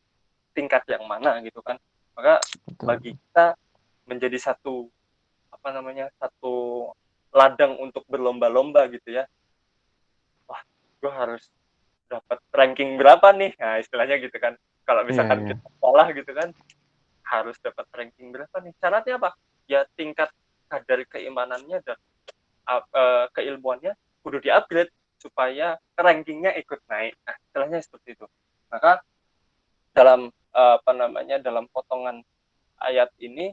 tingkat yang mana gitu kan. Maka Betul. bagi kita menjadi satu ladang untuk berlomba-lomba gitu ya. Wah, gue harus dapat ranking berapa nih? Nah, istilahnya gitu kan. Kalau Iya misalkan iya. kita sekolah gitu kan, harus dapat ranking berapa nih? Syaratnya apa? Ya tingkat kadar keimanannya dan keilmuannya kudu di-upgrade supaya rankingnya ikut naik. Nah, istilahnya seperti itu. Maka dalam dalam potongan ayat ini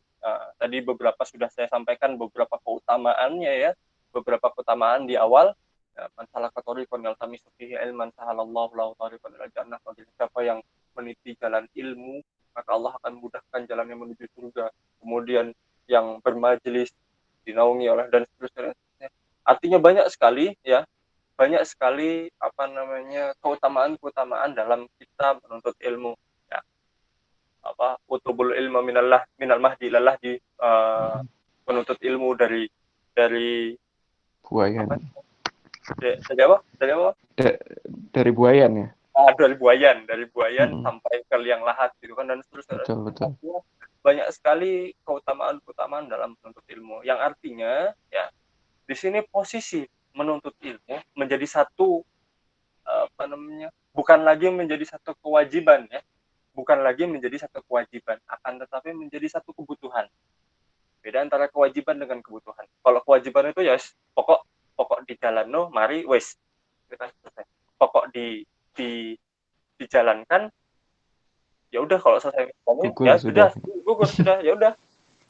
tadi beberapa sudah saya sampaikan beberapa keutamaannya ya, beberapa keutamaan di awal. Man salaka thariqan yaltamisu fihi ilman sahalallahu lahu thariqan ilal jannah. Bagi siapa yang meniti jalan ilmu, maka Allah akan mudahkan jalannya menuju surga. Kemudian yang bermajelis dinaungi oleh dan seterusnya. Artinya banyak sekali ya banyak sekali keutamaan-keutamaan dalam kita menuntut ilmu. Ya, utubul ilmu minal mahdi ilallah di penuntut ilmu dari apa Buayan. dari apa Da- dari buayan ya. dari buayan Mm-mm. sampai ke liang lahat gitu kan, dan seterusnya. Betul betul. Artinya banyak sekali keutamaan-keutamaan dalam menuntut ilmu, yang artinya ya di sini posisi menuntut ilmu menjadi satu bukan lagi menjadi satu kewajiban ya, bukan lagi menjadi satu kewajiban, akan tetapi menjadi satu kebutuhan. Beda antara kewajiban dengan kebutuhan. Kalau kewajiban itu ya pokok pokok di jalan no, mari wes kita selesai. Pokok di dijalankan, ya udah, kalau selesai kamu Gugur ya sudah. sudah, gugur sudah, ya udah,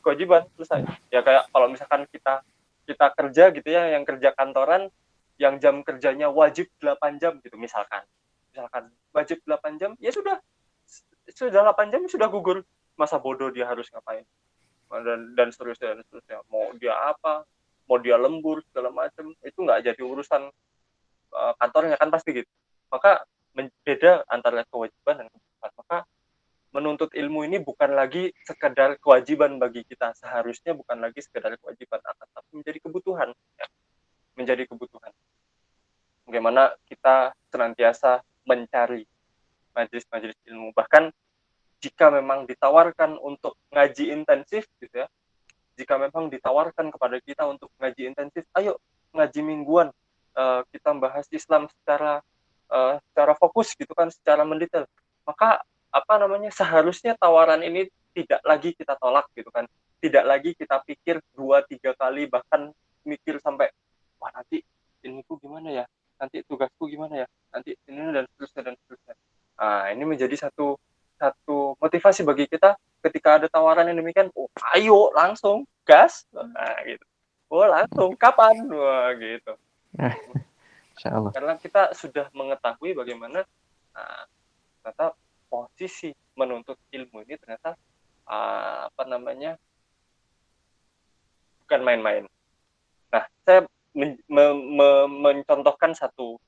kewajiban selesai. Ya kayak kalau misalkan kita kita kerja gitu ya, yang kerja kantoran, yang jam kerjanya wajib 8 jam gitu misalkan. Misalkan wajib 8 jam, ya sudah 8 jam sudah gugur. Masa bodoh dia harus ngapain? Dan seterusnya. Mau dia apa? Mau dia lembur segala macam, itu nggak jadi urusan kantornya kan, pasti gitu. Maka beda antara kewajiban dan kebutuhan. Maka menuntut ilmu ini bukan lagi sekedar kewajiban bagi kita, seharusnya bukan lagi sekedar kewajiban, akan tapi menjadi kebutuhan, ya. Menjadi kebutuhan. Bagaimana kita senantiasa mencari majelis-majelis ilmu, bahkan jika memang ditawarkan untuk ngaji intensif gitu ya, jika memang ditawarkan kepada kita untuk ngaji intensif, ayo ngaji mingguan, kita bahas Islam secara fokus gitu kan, secara mendetail, maka seharusnya tawaran ini tidak lagi kita tolak gitu kan, tidak lagi kita pikir 2-3 kali, bahkan mikir sampai, wah nanti ilmuku gimana ya, nanti tugasku gimana ya, nanti ini dan seterusnya dan seterusnya. Nah, ini menjadi satu satu motivasi bagi kita ketika ada tawaran yang demikian. Oh, ayo langsung gas, nah gitu. Oh, langsung kapan, wah gitu. Nah, insya Allah. Karena kita sudah mengetahui bagaimana uh, ternyata posisi menuntut ilmu ini ternyata bukan main-main. Nah, saya mencontohkan satu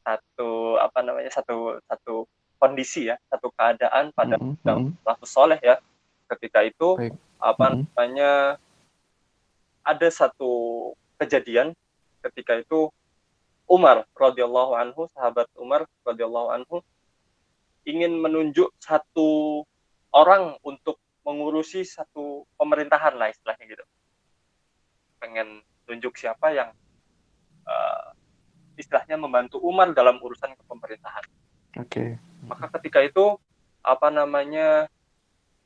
satu satu satu kondisi ya, satu keadaan pada Mm-mm, yang mm-mm. salafus soleh ya. Ketika itu Baik. apa Mm-mm. namanya ada satu kejadian, ketika itu Umar radhiyallahu anhu, sahabat Umar radhiyallahu anhu ingin menunjuk satu orang untuk mengurusi satu pemerintahan lah istilahnya gitu. Pengen tunjuk siapa yang uh, istilahnya membantu Umar dalam urusan kepemerintahan. Oke. Maka ketika itu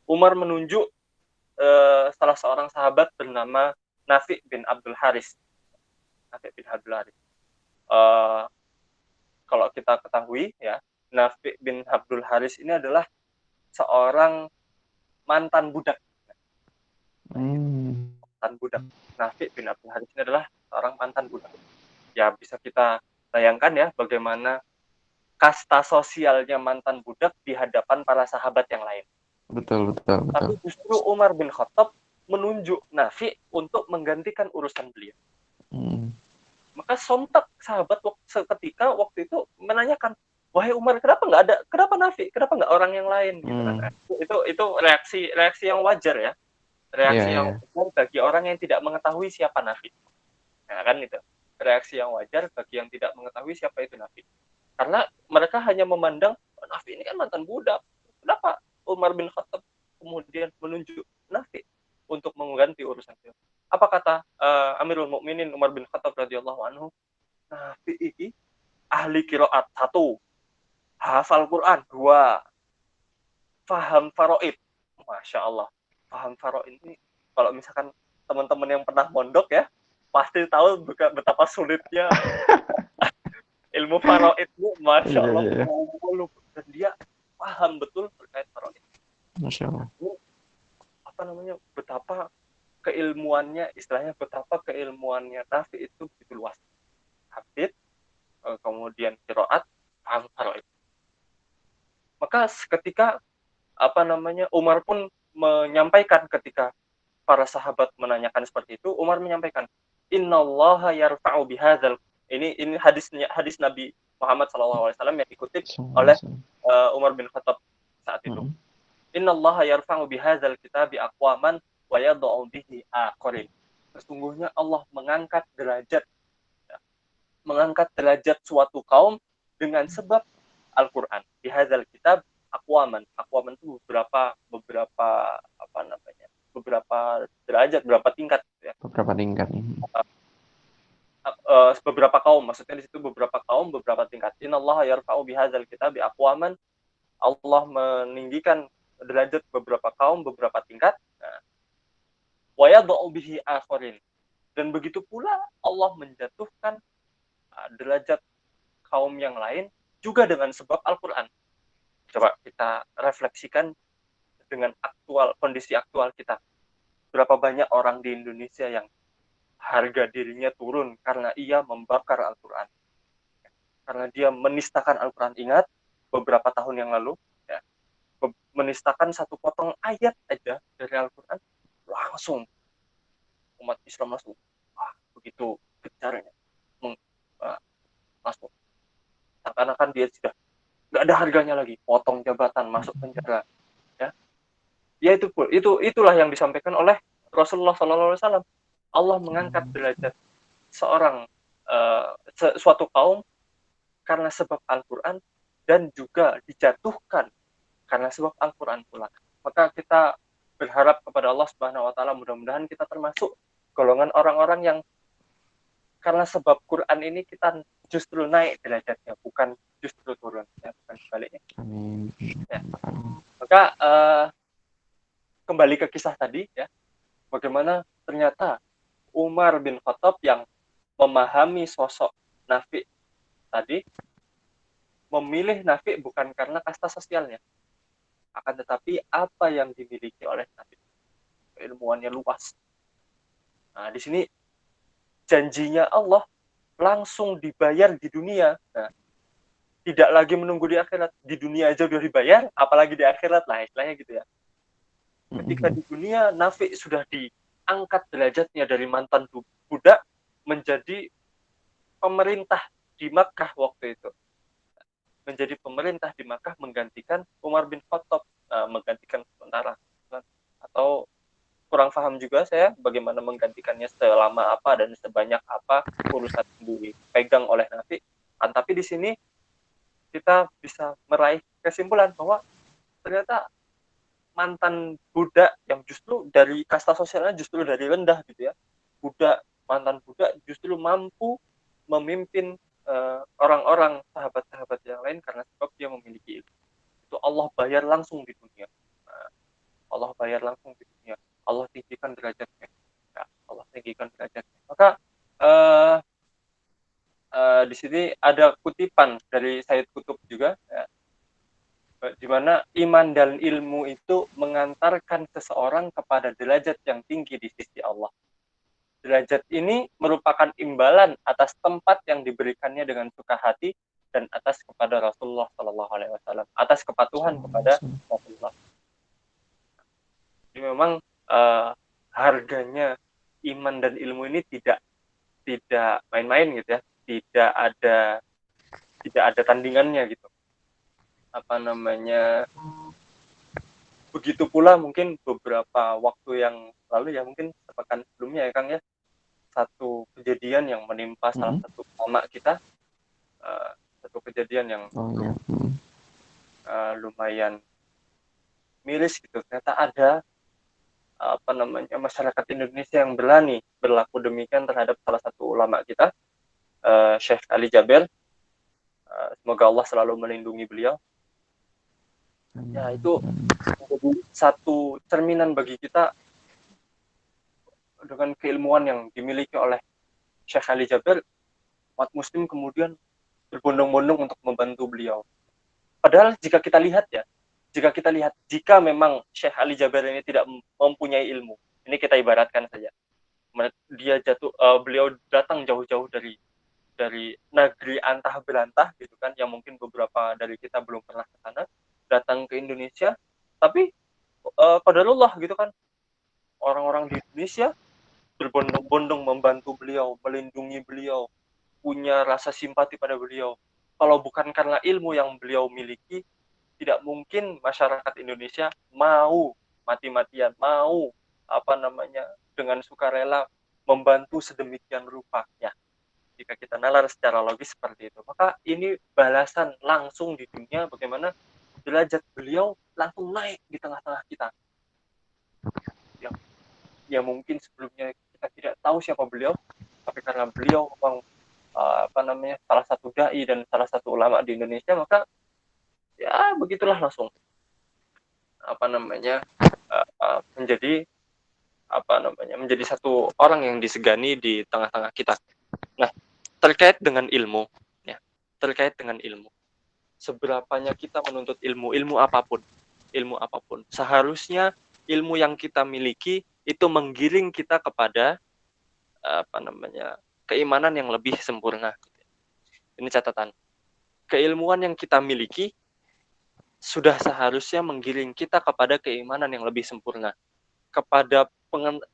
Umar menunjuk salah seorang sahabat bernama Nafi bin Abdul Haris. Nafi bin Abdul Haris. Uh, Kalau kita ketahui ya, Nafi bin Abdul Haris ini adalah seorang mantan budak. Hmm. Mantan budak. Nafi bin Abdul Haris ini adalah seorang mantan budak. Ya bisa kita bayangkan ya bagaimana kasta sosialnya mantan budak di hadapan para sahabat yang lain. Betul betul betul. Tapi justru Umar bin Khattab menunjuk Nafi untuk menggantikan urusan beliau. Hmm. Maka sontak sahabat seketika waktu itu menanyakan, wahai Umar, kenapa Nafi, kenapa nggak orang yang lain gitu kan? Itu reaksi yang wajar ya, Iya reaksi yang iya. wajar bagi orang yang tidak mengetahui siapa Nafi. Nah kan itu reaksi yang wajar bagi yang tidak mengetahui siapa itu Nafi. Karena mereka hanya memandang, oh, Nafi ini kan mantan budak, kenapa Umar bin Khattab kemudian menunjuk Nafi untuk mengganti urusan itu? Apa kata Amirul Mukminin Umar bin Khattab radhiyallahu anhu? Nafi ini ahli qiraat 1, hafal Quran 2, paham faraid. Masya Allah, paham faraid ini kalau misalkan teman-teman yang pernah mondok ya pasti tahu betapa sulitnya ilmu faraid ini. Masya Iya Allah, iya. Iya. dan dia paham betul terkait faraid. Masya Allah. Betapa keilmuannya, istilahnya betapa keilmuannya Nafi itu begitu luas. Hadits, kemudian qiraat, paham faraid. Maka ketika Umar pun menyampaikan, ketika para sahabat menanyakan seperti itu, Umar menyampaikan, innallaha yarfa'u bihadzal Ini hadis Nabi Muhammad SAW yang dikutip oleh Umar bin Khattab saat itu. Innallaha yarfa'u bihadzal kitabi aqwaman wa yad'u bihi akharin. Sesungguhnya Allah mengangkat derajat suatu kaum dengan sebab Al-Qur'an. Bihadzal kitab aqwaman itu beberapa derajat, beberapa tingkat ya. Beberapa tingkat. Beberapa kaum, maksudnya di situ beberapa kaum, beberapa tingkat. Innallaha yarfa'u bihadzal kitabi aqwaman. Allah meninggikan derajat beberapa kaum, beberapa tingkat. Wa yad'u bihi akharin. Dan begitu pula Allah menjatuhkan derajat kaum yang lain juga dengan sebab Al-Qur'an. Coba kita refleksikan dengan kondisi aktual kita. Berapa banyak orang di Indonesia yang harga dirinya turun karena ia membakar Al-Quran, karena dia menistakan Al-Quran. Ingat beberapa tahun yang lalu ya, menistakan satu potong ayat aja dari Al-Quran, langsung umat Islam langsung begitu gencarnya masuk, seakan-akan dia sudah nggak ada harganya lagi, potong jabatan, masuk penjara ya itulah yang disampaikan oleh Rasulullah SAW. Allah mengangkat derajat suatu kaum karena sebab Al-Quran, dan juga dijatuhkan karena sebab Al-Quran pula. Maka kita berharap kepada Allah Subhanahu wa Ta'ala, mudah-mudahan kita termasuk golongan orang-orang yang karena sebab Quran ini kita justru naik derajatnya, bukan justru turun, ya, bukan sebaliknya. Amin. Ya. Maka kembali ke kisah tadi ya, bagaimana ternyata Umar bin Khattab yang memahami sosok Nafi tadi, memilih Nafi bukan karena kasta sosialnya, akan tetapi apa yang dimiliki oleh Nafi, ilmuannya luas. Nah, di sini janjinya Allah langsung dibayar di dunia. Nah, tidak lagi menunggu di akhirat. Di dunia aja udah dibayar, apalagi di akhirat lah, istilahnya gitu ya. Ketika di dunia Nafi sudah diangkat derajatnya dari mantan budak menjadi pemerintah di Makkah waktu itu. Menjadi pemerintah di Makkah menggantikan Umar bin Khattab, menggantikan sementara. Atau kurang paham juga saya bagaimana menggantikannya, selama apa dan sebanyak apa urusan dipegang oleh Nafi. Tapi di sini kita bisa meraih kesimpulan bahwa ternyata mantan budak yang justru dari kasta sosialnya justru dari rendah gitu ya, mantan budak justru mampu memimpin orang-orang, sahabat-sahabat yang lain karena sebab dia memiliki ilmu. Itu Allah bayar langsung di dunia. Allah bayar langsung di dunia. Allah tinggikan derajatnya. Ya, Allah tinggikan derajatnya. Maka di sini ada kutipan dari Sayyid Qutb juga ya, di mana iman dan ilmu itu mengantarkan seseorang kepada derajat yang tinggi di sisi Allah. Derajat ini merupakan imbalan atas tempat yang diberikannya dengan suka hati dan atas kepada Rasulullah SAW, atas kepatuhan kepada Rasulullah. Jadi memang harganya iman dan ilmu ini tidak main-main gitu ya, tidak ada tandingannya gitu. Begitu pula mungkin beberapa waktu yang lalu ya, mungkin sepekan sebelumnya ya Kang ya, satu kejadian yang menimpa salah satu ulama kita, satu kejadian yang lumayan miris gitu. Ternyata ada masyarakat Indonesia yang berani berlaku demikian terhadap salah satu ulama kita, Syekh Ali Jaber. Semoga Allah selalu melindungi beliau. Ya, itu menjadi satu cerminan bagi kita dengan keilmuan yang dimiliki oleh Syekh Ali Jaber. Umat muslim kemudian berbondong-bondong untuk membantu beliau. Padahal jika kita lihat, jika memang Syekh Ali Jaber ini tidak mempunyai ilmu, ini kita ibaratkan saja, beliau datang jauh-jauh dari negeri antah berantah gitu kan, yang mungkin beberapa dari kita belum pernah ke sana, datang ke Indonesia, tapi qadarullah gitu kan, orang-orang di Indonesia berbondong-bondong membantu beliau, melindungi beliau, punya rasa simpati pada beliau. Kalau bukan karena ilmu yang beliau miliki, tidak mungkin masyarakat Indonesia mau mati-matian, mau dengan sukarela membantu sedemikian rupa. Ya, jika kita nalar secara logis seperti itu, maka ini balasan langsung di dunia bagaimana derajat beliau langsung naik di tengah-tengah kita. Yang mungkin sebelumnya kita tidak tahu siapa beliau, tapi karena beliau memang salah satu dai dan salah satu ulama di Indonesia, maka ya begitulah langsung menjadi menjadi satu orang yang disegani di tengah-tengah kita. Nah, terkait dengan ilmu, ya, terkait dengan ilmu, seberapanya kita menuntut ilmu apapun, seharusnya ilmu yang kita miliki itu menggiring kita kepada keimanan yang lebih sempurna. Ini catatan. Keilmuan yang kita miliki sudah seharusnya menggiring kita kepada keimanan yang lebih sempurna,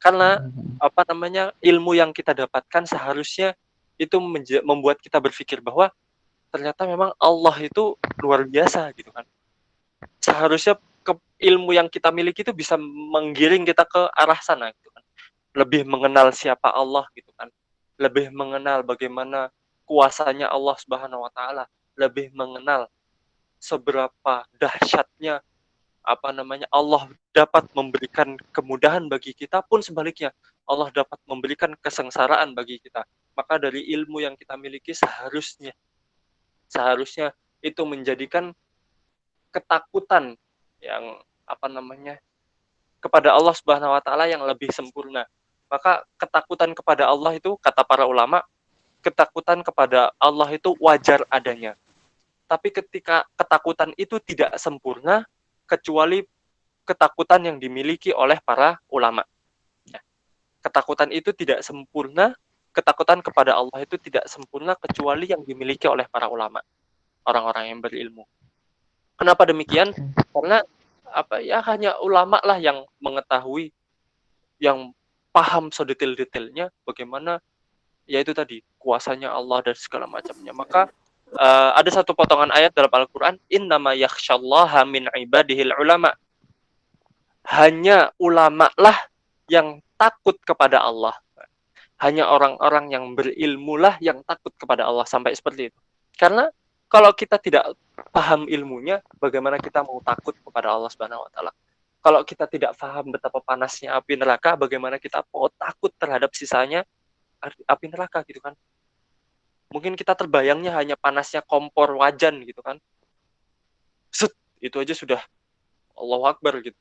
karena ilmu yang kita dapatkan seharusnya itu membuat kita berpikir bahwa ternyata memang Allah itu luar biasa gitu kan. Seharusnya ilmu yang kita miliki itu bisa menggiring kita ke arah sana gitu kan. Lebih mengenal siapa Allah gitu kan. Lebih mengenal bagaimana kuasanya Allah Subhanahu wa taala, lebih mengenal seberapa dahsyatnya Allah dapat memberikan kemudahan bagi kita, pun sebaliknya Allah dapat memberikan kesengsaraan bagi kita. Maka dari ilmu yang kita miliki seharusnya itu menjadikan ketakutan yang kepada Allah Subhanahu wa taala yang lebih sempurna. Maka ketakutan kepada Allah itu, kata para ulama, ketakutan kepada Allah itu wajar adanya. Tapi ketika ketakutan itu tidak sempurna kecuali ketakutan yang dimiliki oleh para ulama. Ketakutan itu tidak sempurna, ketakutan kepada Allah itu tidak sempurna kecuali yang dimiliki oleh para ulama, orang-orang yang berilmu. Kenapa demikian? Karena hanya ulama lah yang mengetahui, yang paham sedetail-detailnya bagaimana yaitu tadi kuasanya Allah dan segala macamnya. Maka ada satu potongan ayat dalam Al-Quran, innama yakhsyallaha min ibadihil ulama. Hanya ulama lah yang takut kepada Allah. Hanya orang-orang yang berilmu lah yang takut kepada Allah, sampai seperti itu. Karena kalau kita tidak paham ilmunya, bagaimana kita mau takut kepada Allah Subhanahu wa taala? Kalau kita tidak paham betapa panasnya api neraka, bagaimana kita mau takut terhadap sisanya api neraka gitu kan? Mungkin kita terbayangnya hanya panasnya kompor wajan gitu kan. Set, itu aja sudah Allahu Akbar gitu.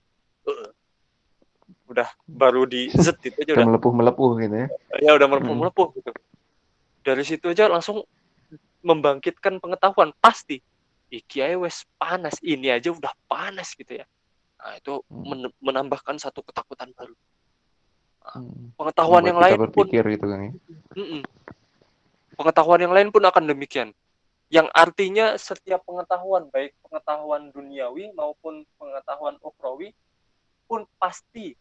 Udah baru di zet itu aja udah melepuh gitu ya. Ya udah melepuh gitu. Dari situ aja langsung membangkitkan pengetahuan pasti. Kiai wes panas, ini aja udah panas gitu ya. Nah, itu menambahkan satu ketakutan baru. Pengetahuan yang lain pun gitu kan ya. Pengetahuan yang lain pun akan demikian. Yang artinya setiap pengetahuan, baik pengetahuan duniawi maupun pengetahuan ukhrawi pun pasti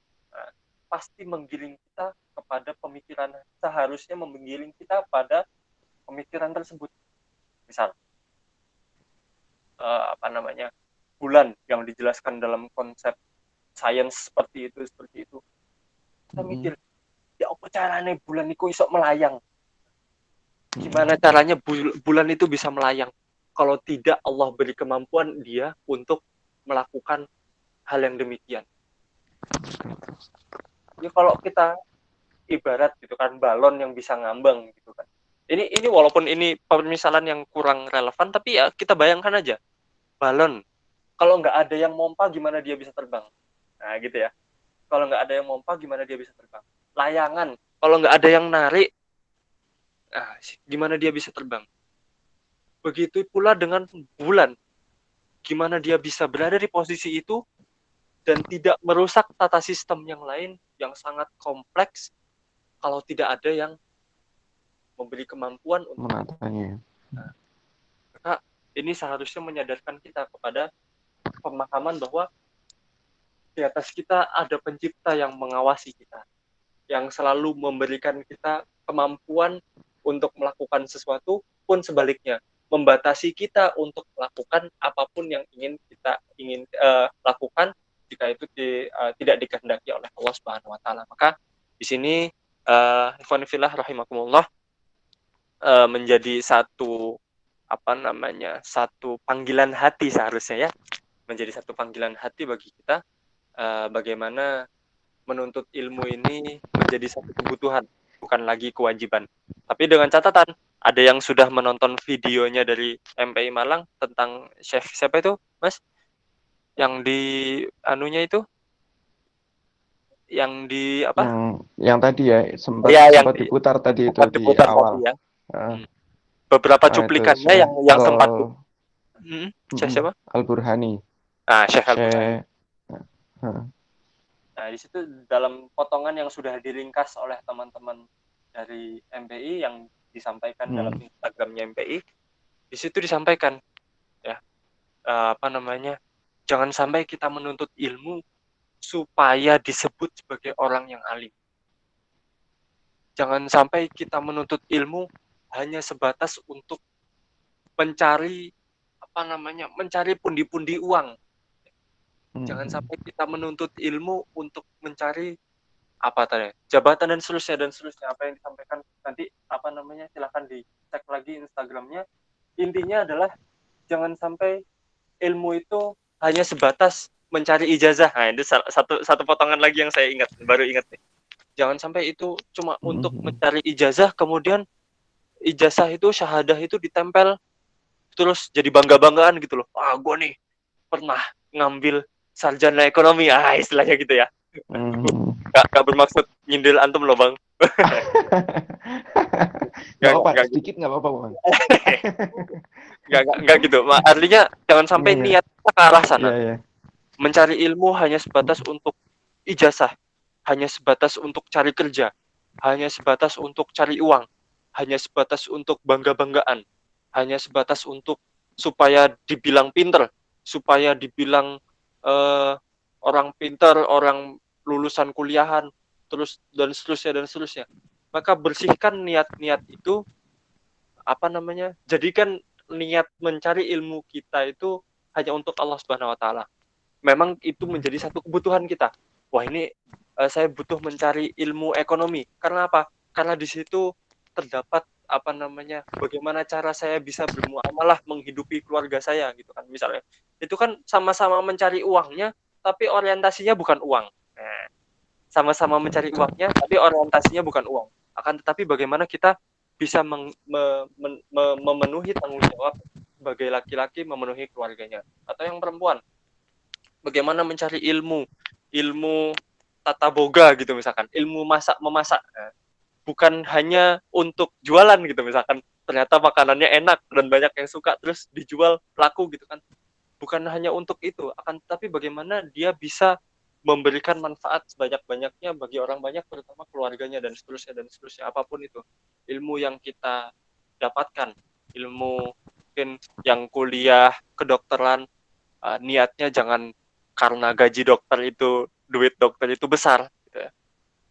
menggiring kita kepada pemikiran, seharusnya menggiring kita pada pemikiran tersebut. Misal bulan yang dijelaskan dalam konsep sains seperti itu. Kita mikir, ya apa caranya bulan itu iso melayang? Gimana caranya bulan itu bisa melayang? Kalau tidak Allah beri kemampuan dia untuk melakukan hal yang demikian. Ya kalau kita ibarat gitu kan, balon yang bisa ngambang gitu kan. Ini walaupun ini permisalan yang kurang relevan, tapi ya kita bayangkan aja. Balon, kalau nggak ada yang mompa gimana dia bisa terbang? Nah gitu ya. Kalau nggak ada yang mompa gimana dia bisa terbang? Layangan, kalau nggak ada yang narik, gimana dia bisa terbang? Begitu pula dengan bulan. Gimana dia bisa berada di posisi itu dan tidak merusak tata sistem yang lain yang sangat kompleks kalau tidak ada yang memberi kemampuan untuk menatanya. Maka ini seharusnya menyadarkan kita kepada pemahaman bahwa di atas kita ada pencipta yang mengawasi kita, yang selalu memberikan kita kemampuan untuk melakukan sesuatu, pun sebaliknya membatasi kita untuk melakukan apapun yang ingin lakukan jika itu tidak dikehendaki oleh Allah Subhanahu wa taala. Maka di sini ikhwan fillah rahimakumullah, menjadi satu satu panggilan hati seharusnya ya, menjadi satu panggilan hati bagi kita, bagaimana menuntut ilmu ini menjadi satu kebutuhan, bukan lagi kewajiban. Tapi dengan catatan, ada yang sudah menonton videonya dari MPI Malang tentang chef siapa itu, Mas? Yang di anunya itu, yang di apa? Yang tadi ya sempat Ya, yang sempat diputar tadi itu sempat di diputar tadi awal. ya. Uh, Beberapa itu cuplikannya sudah yang sempat Chef siapa? Al-Burhani. Chef Al-Burhani. Syekh. Uh, Nah, di situ dalam potongan yang sudah diringkas oleh teman-teman dari MPI yang disampaikan dalam Instagramnya MPI, di situ disampaikan ya, jangan sampai kita menuntut ilmu supaya disebut sebagai orang yang alim. Jangan sampai kita menuntut ilmu hanya sebatas untuk mencari mencari pundi-pundi uang. Jangan sampai kita menuntut ilmu untuk mencari jabatan dan seterusnya apa yang disampaikan nanti silakan dicek lagi Instagramnya. Intinya adalah jangan sampai ilmu itu hanya sebatas mencari ijazah. Nah, itu satu potongan lagi yang saya baru ingat nih. Jangan sampai itu cuma untuk mencari ijazah, kemudian ijazah itu, syahadah itu ditempel terus jadi bangga-banggaan gitu loh. Gue nih pernah ngambil sarjana ekonomi, istilahnya gitu ya. Gak bermaksud nyindir antum loh, Bang. Gak apa-apa, sedikit gak apa-apa, Bang. Gak gitu. Artinya jangan sampai niat kita ke arah sana. Mencari ilmu hanya sebatas untuk ijazah, hanya sebatas untuk cari kerja, hanya sebatas untuk cari uang, hanya sebatas untuk bangga-banggaan, hanya sebatas untuk supaya dibilang pinter, supaya dibilang orang pinter, orang lulusan kuliahan, terus dan seterusnya. Maka bersihkan niat-niat itu, jadikan niat mencari ilmu kita itu hanya untuk Allah Subhanahu wa taala. Memang itu menjadi satu kebutuhan kita. Wah, ini saya butuh mencari ilmu ekonomi. Karena apa? Karena di situ terdapat bagaimana cara saya bisa bermuamalah menghidupi keluarga saya gitu kan, misalnya. Itu kan sama-sama mencari uangnya, tapi orientasinya bukan uang. Sama-sama mencari uangnya, tapi orientasinya bukan uang. Akan tetapi bagaimana kita bisa memenuhi tanggung jawab sebagai laki-laki, memenuhi keluarganya. Atau yang perempuan, bagaimana mencari ilmu tata boga gitu misalkan, ilmu memasak. Bukan hanya untuk jualan gitu, misalkan ternyata makanannya enak dan banyak yang suka terus dijual laku gitu kan. Bukan hanya untuk itu, akan tetapi bagaimana dia bisa memberikan manfaat sebanyak-banyaknya bagi orang banyak, terutama keluarganya dan seterusnya, apapun itu ilmu yang kita dapatkan. Ilmu mungkin yang kuliah kedokteran, niatnya jangan karena gaji dokter itu, duit dokter itu besar gitu ya,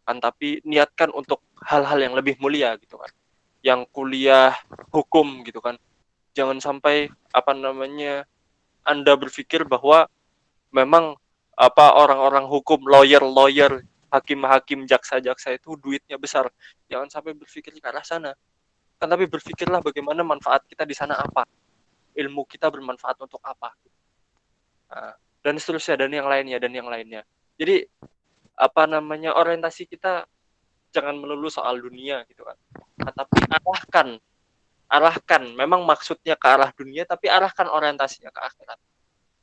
kan, tapi niatkan untuk hal-hal yang lebih mulia gitu kan. Yang kuliah hukum gitu kan, jangan sampai Anda berpikir bahwa memang orang-orang hukum, lawyer, hakim, jaksa itu duitnya besar. Jangan sampai berpikir ke arah sana. Kan tapi berpikirlah bagaimana manfaat kita di sana apa. Ilmu kita bermanfaat untuk apa. Dan seterusnya, dan yang lainnya. Jadi orientasi kita jangan melulu soal dunia gitu kan. Tapi arahkan, memang maksudnya ke arah dunia, tapi arahkan orientasinya ke akhirat.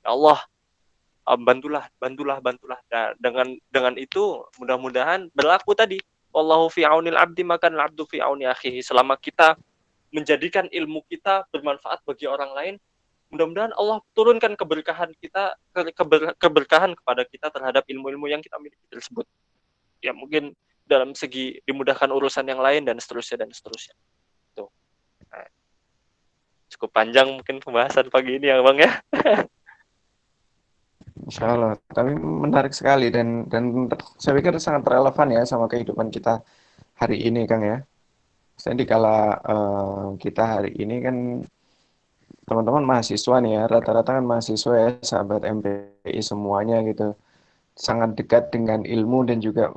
Ya Allah, bantulah. Nah, dengan itu mudah-mudahan berlaku tadi, wallahu fi aunil abdi makan abdu fi auni akhihi. Selama kita menjadikan ilmu kita bermanfaat bagi orang lain, mudah-mudahan Allah turunkan keberkahan kepada kita terhadap ilmu-ilmu yang kita miliki tersebut. Ya mungkin dalam segi dimudahkan urusan yang lain dan seterusnya. Tuh. Nah, cukup panjang mungkin pembahasan pagi ini ya Bang ya. Insya Allah, tapi menarik sekali dan saya pikir sangat relevan ya sama kehidupan kita hari ini Kang ya. Jadi kala kita hari ini kan teman-teman mahasiswa nih ya, rata-rata kan mahasiswa ya, sahabat MPI semuanya gitu. Sangat dekat dengan ilmu dan juga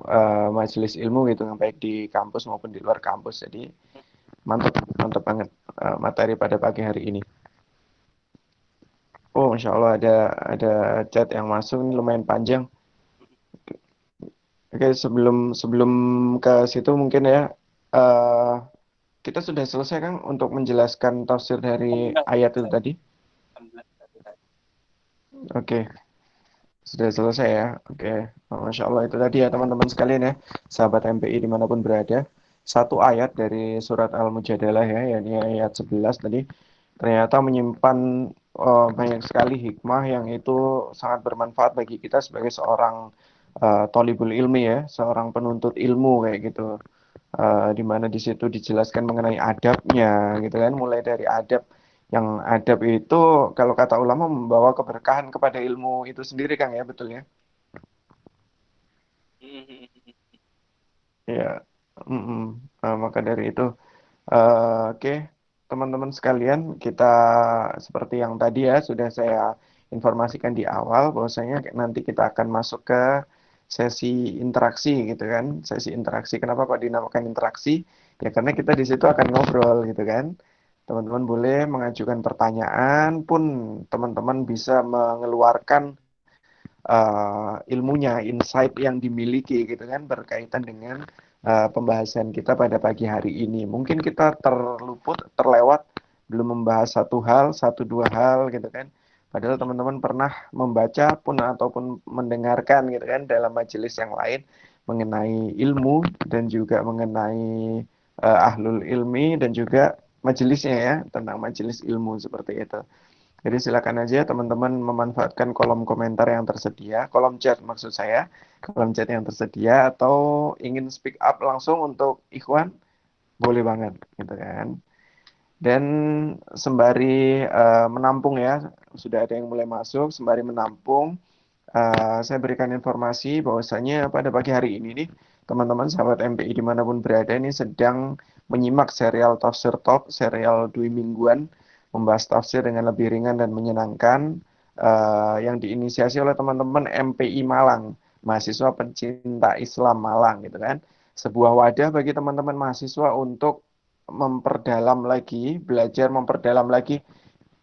majelis ilmu gitu, baik di kampus maupun di luar kampus. Jadi mantap, mantap banget materi pada pagi hari ini. Oh, Masya Allah ada chat yang masuk ini lumayan panjang. Oke, sebelum sebelum ke situ mungkin ya, eh kita sudah selesai kan untuk menjelaskan tafsir dari Alhamdulillah sudah ayat itu selesai. tadi. Alhamdulillah sudah selesai. Oke, sudah selesai ya. Oke, Masya Allah itu tadi ya teman-teman sekalian ya, sahabat MPI dimanapun berada. Satu ayat dari surat Al-Mujadalah ya, yakni ayat 11 tadi, ternyata menyimpan banyak sekali hikmah yang itu sangat bermanfaat bagi kita sebagai seorang tolibul ilmi ya, seorang penuntut ilmu kayak gitu. Di mana di situ dijelaskan mengenai adabnya gitu kan, mulai dari adab yang adab itu kalau kata ulama membawa keberkahan kepada ilmu itu sendiri Kang ya, betul ya? Ya, mm-mm. Maka dari itu oke, teman-teman sekalian, kita seperti yang tadi ya sudah saya informasikan di awal bahwasanya nanti kita akan masuk ke sesi interaksi gitu kan. Sesi interaksi. Kenapa kok dinamakan interaksi? Ya karena kita di situ akan ngobrol gitu kan. Teman-teman boleh mengajukan pertanyaan pun teman-teman bisa mengeluarkan ilmunya, insight yang dimiliki gitu kan berkaitan dengan pembahasan kita pada pagi hari ini. Mungkin kita terluput, terlewat, belum membahas satu hal, satu dua hal gitu kan. Padahal teman-teman pernah membaca pun ataupun mendengarkan gitu kan dalam majelis yang lain mengenai ilmu dan juga mengenai ahlul ilmi dan juga majelisnya ya tentang majelis ilmu seperti itu. Jadi silakan aja teman-teman memanfaatkan kolom komentar yang tersedia, kolom chat maksud saya, kolom chat yang tersedia atau ingin speak up langsung untuk Ikhwan, boleh banget gitu kan. Dan sembari menampung ya, sudah ada yang mulai masuk, sembari menampung, saya berikan informasi bahwasanya pada pagi hari ini nih, teman-teman sahabat MPI dimanapun berada ini sedang menyimak serial Tafsir Talk, serial Dwi Mingguan, membahas tafsir dengan lebih ringan dan menyenangkan, yang diinisiasi oleh teman-teman MPI Malang, mahasiswa pencinta Islam Malang gitu kan. Sebuah wadah bagi teman-teman mahasiswa untuk memperdalam lagi, belajar memperdalam lagi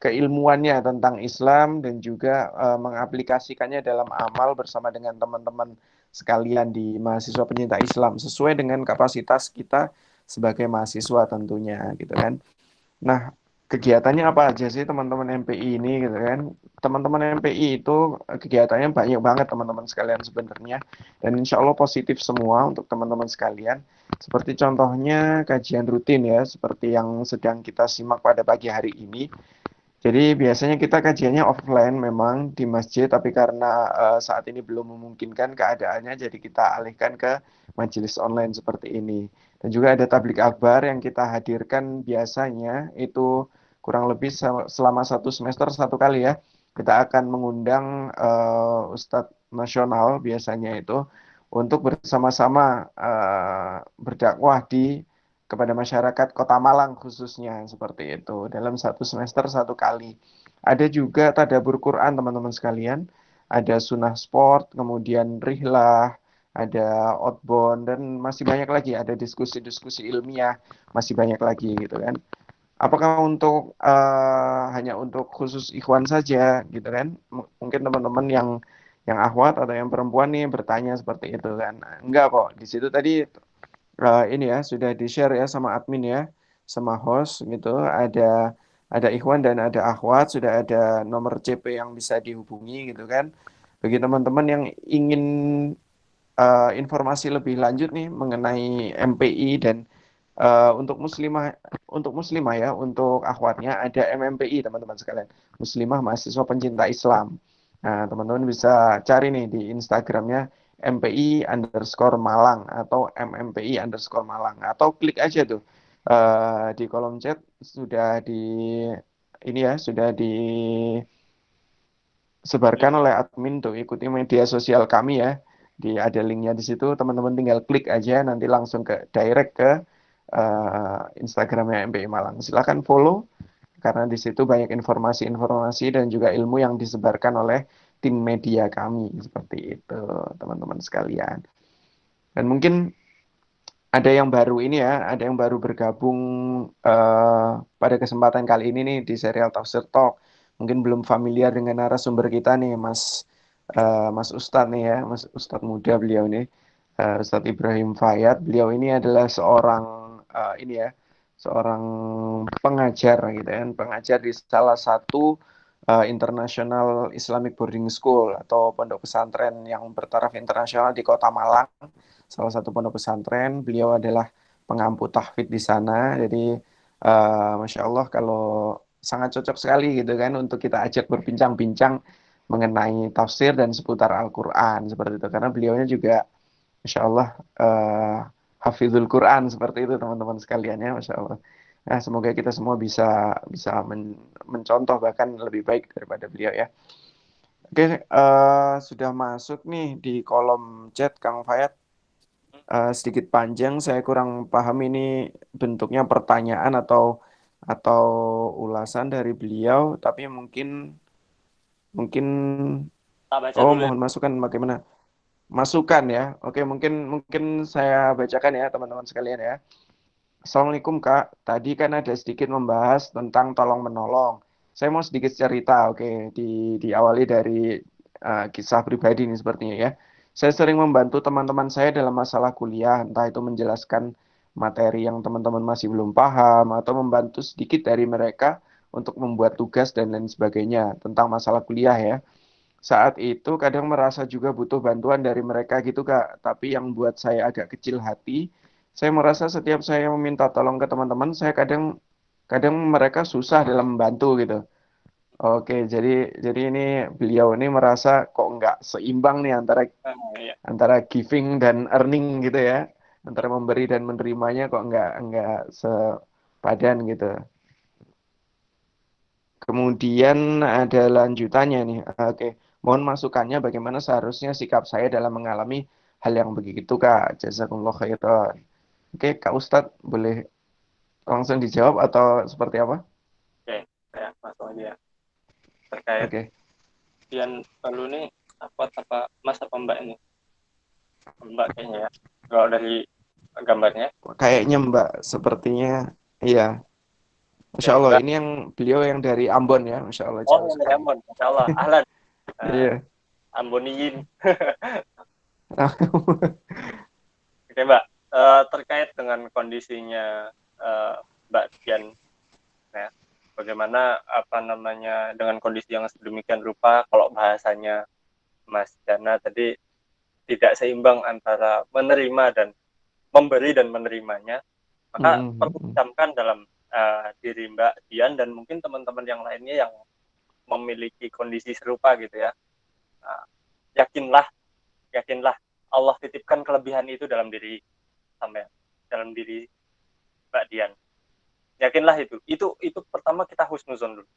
keilmuannya tentang Islam dan juga mengaplikasikannya dalam amal bersama dengan teman-teman sekalian di mahasiswa pencinta Islam sesuai dengan kapasitas kita sebagai mahasiswa tentunya gitu kan. Nah, kegiatannya apa aja sih teman-teman MPI ini gitu kan? Teman-teman MPI itu kegiatannya banyak banget teman-teman sekalian sebenarnya dan insya Allah positif semua untuk teman-teman sekalian. Seperti contohnya kajian rutin ya, seperti yang sedang kita simak pada pagi hari ini. Jadi biasanya kita kajiannya offline memang di masjid, tapi karena saat ini belum memungkinkan keadaannya, jadi kita alihkan ke majelis online seperti ini. Dan juga ada tablik akbar yang kita hadirkan biasanya itu kurang lebih selama satu semester satu kali ya. Kita akan mengundang Ustadz nasional biasanya itu untuk bersama-sama berdakwah di kepada masyarakat Kota Malang khususnya seperti itu dalam satu semester satu kali. Ada juga tadabbur Quran teman-teman sekalian, ada sunnah sport, kemudian rihlah, ada outbound dan masih banyak lagi, ada diskusi-diskusi ilmiah, masih banyak lagi gitu kan. Apakah untuk hanya untuk khusus ikhwan saja gitu kan? Mungkin teman-teman yang akhwat atau yang perempuan nih bertanya seperti itu kan. Enggak kok. Di situ tadi ini ya sudah di-share ya sama admin ya, sama host gitu. Ada Ikhwan dan ada Akhwat, sudah ada nomor CP yang bisa dihubungi gitu kan. Bagi teman-teman yang ingin informasi lebih lanjut nih mengenai MPI dan untuk muslimah ya, untuk akhwatnya ada MMPI teman-teman sekalian. Muslimah Mahasiswa Pencinta Islam. Nah, teman-teman bisa cari nih di Instagramnya MPI_Malang atau MMPI_Malang atau klik aja tuh di kolom chat sudah di ini ya sudah disebarkan oleh admin tuh ikuti media sosial kami ya. Ada linknya di situ teman-teman tinggal klik aja nanti langsung ke direct ke Instagramnya MPI Malang. Silakan follow karena di situ banyak informasi-informasi dan juga ilmu yang disebarkan oleh tim media kami seperti itu, teman-teman sekalian. Dan mungkin ada yang baru ini ya, ada yang baru bergabung pada kesempatan kali ini nih di serial Tafsir Talk. Mungkin belum familiar dengan narasumber kita nih, Mas Ustadz nih ya, Mas Ustadz muda beliau ini, Ustadz Ibrahim Fayyad. Beliau ini adalah seorang ini ya, seorang pengajar gitu kan, pengajar di salah satu International Islamic Boarding School atau pondok pesantren yang bertaraf internasional di Kota Malang, salah satu pondok pesantren. Beliau adalah pengampu tahfidz di sana. Jadi Masya Allah kalau sangat cocok sekali gitu kan untuk kita ajak berbincang-bincang mengenai tafsir dan seputar Al-Quran seperti itu. Karena beliaunya juga Masya Allah Hafizul Quran seperti itu teman-teman sekalian ya Masya Allah. Nah, semoga kita semua bisa bisa mencontoh bahkan lebih baik daripada beliau ya. Oke, sudah masuk nih di kolom chat Kang Fayat. Sedikit panjang, saya kurang paham ini bentuknya pertanyaan atau ulasan dari beliau, tapi mungkin mungkin Tak baca oh dulu ya. mohon masukan bagaimana? Masukan ya. Oke, mungkin mungkin saya bacakan ya teman-teman sekalian ya. Assalamualaikum Kak, tadi kan ada sedikit membahas tentang tolong menolong. Saya mau sedikit cerita, oke, diawali dari kisah pribadi ini sepertinya ya. Saya sering membantu teman-teman saya dalam masalah kuliah, entah itu menjelaskan materi yang teman-teman masih belum paham, atau membantu sedikit dari mereka untuk membuat tugas dan lain sebagainya tentang masalah kuliah ya. Saat itu kadang merasa juga butuh bantuan dari mereka gitu Kak, tapi yang buat saya agak kecil hati, saya merasa setiap saya meminta tolong ke teman-teman, saya kadang kadang mereka susah dalam membantu gitu. Oke, jadi ini beliau ini merasa kok nggak seimbang nih antara Iya. antara giving dan earning gitu ya, antara memberi dan menerimanya kok nggak sepadan gitu. Kemudian ada lanjutannya nih. Oke, mohon masukannya bagaimana seharusnya sikap saya dalam mengalami hal yang begitu, Kak. Jazakumullah khairan. Oke, Kak Ustadz, boleh langsung dijawab atau seperti apa? Oke, saya masuk aja ya. Terkait Oke, Pian perlu nih apa Mas apa Mbak ini? Mbak kayaknya ya. Kalau dari gambarnya. kayaknya Mbak, sepertinya, iya. Masya Oke, Allah, Mbak. ini yang beliau yang dari Ambon ya, Masya Allah, Oh, jauh yang dari sekali. Ambon. Masya Allah. Ahlan. Uh, Iya. Amboniyin. Oke, Mbak. Terkait dengan kondisinya Mbak Dian, ya, bagaimana apa namanya dengan kondisi yang sedemikian rupa, kalau bahasanya Mas Jana tadi tidak seimbang antara menerima dan memberi dan menerimanya, maka perlu Mm-mm. dicamkan dalam diri Mbak Dian dan mungkin teman-teman yang lainnya yang memiliki kondisi serupa gitu ya. Uh, yakinlah, yakinlah Allah titipkan kelebihan itu dalam diri sampai dalam diri Mbak Dian. Yakinlah itu. Itu pertama kita husnuzon dulu.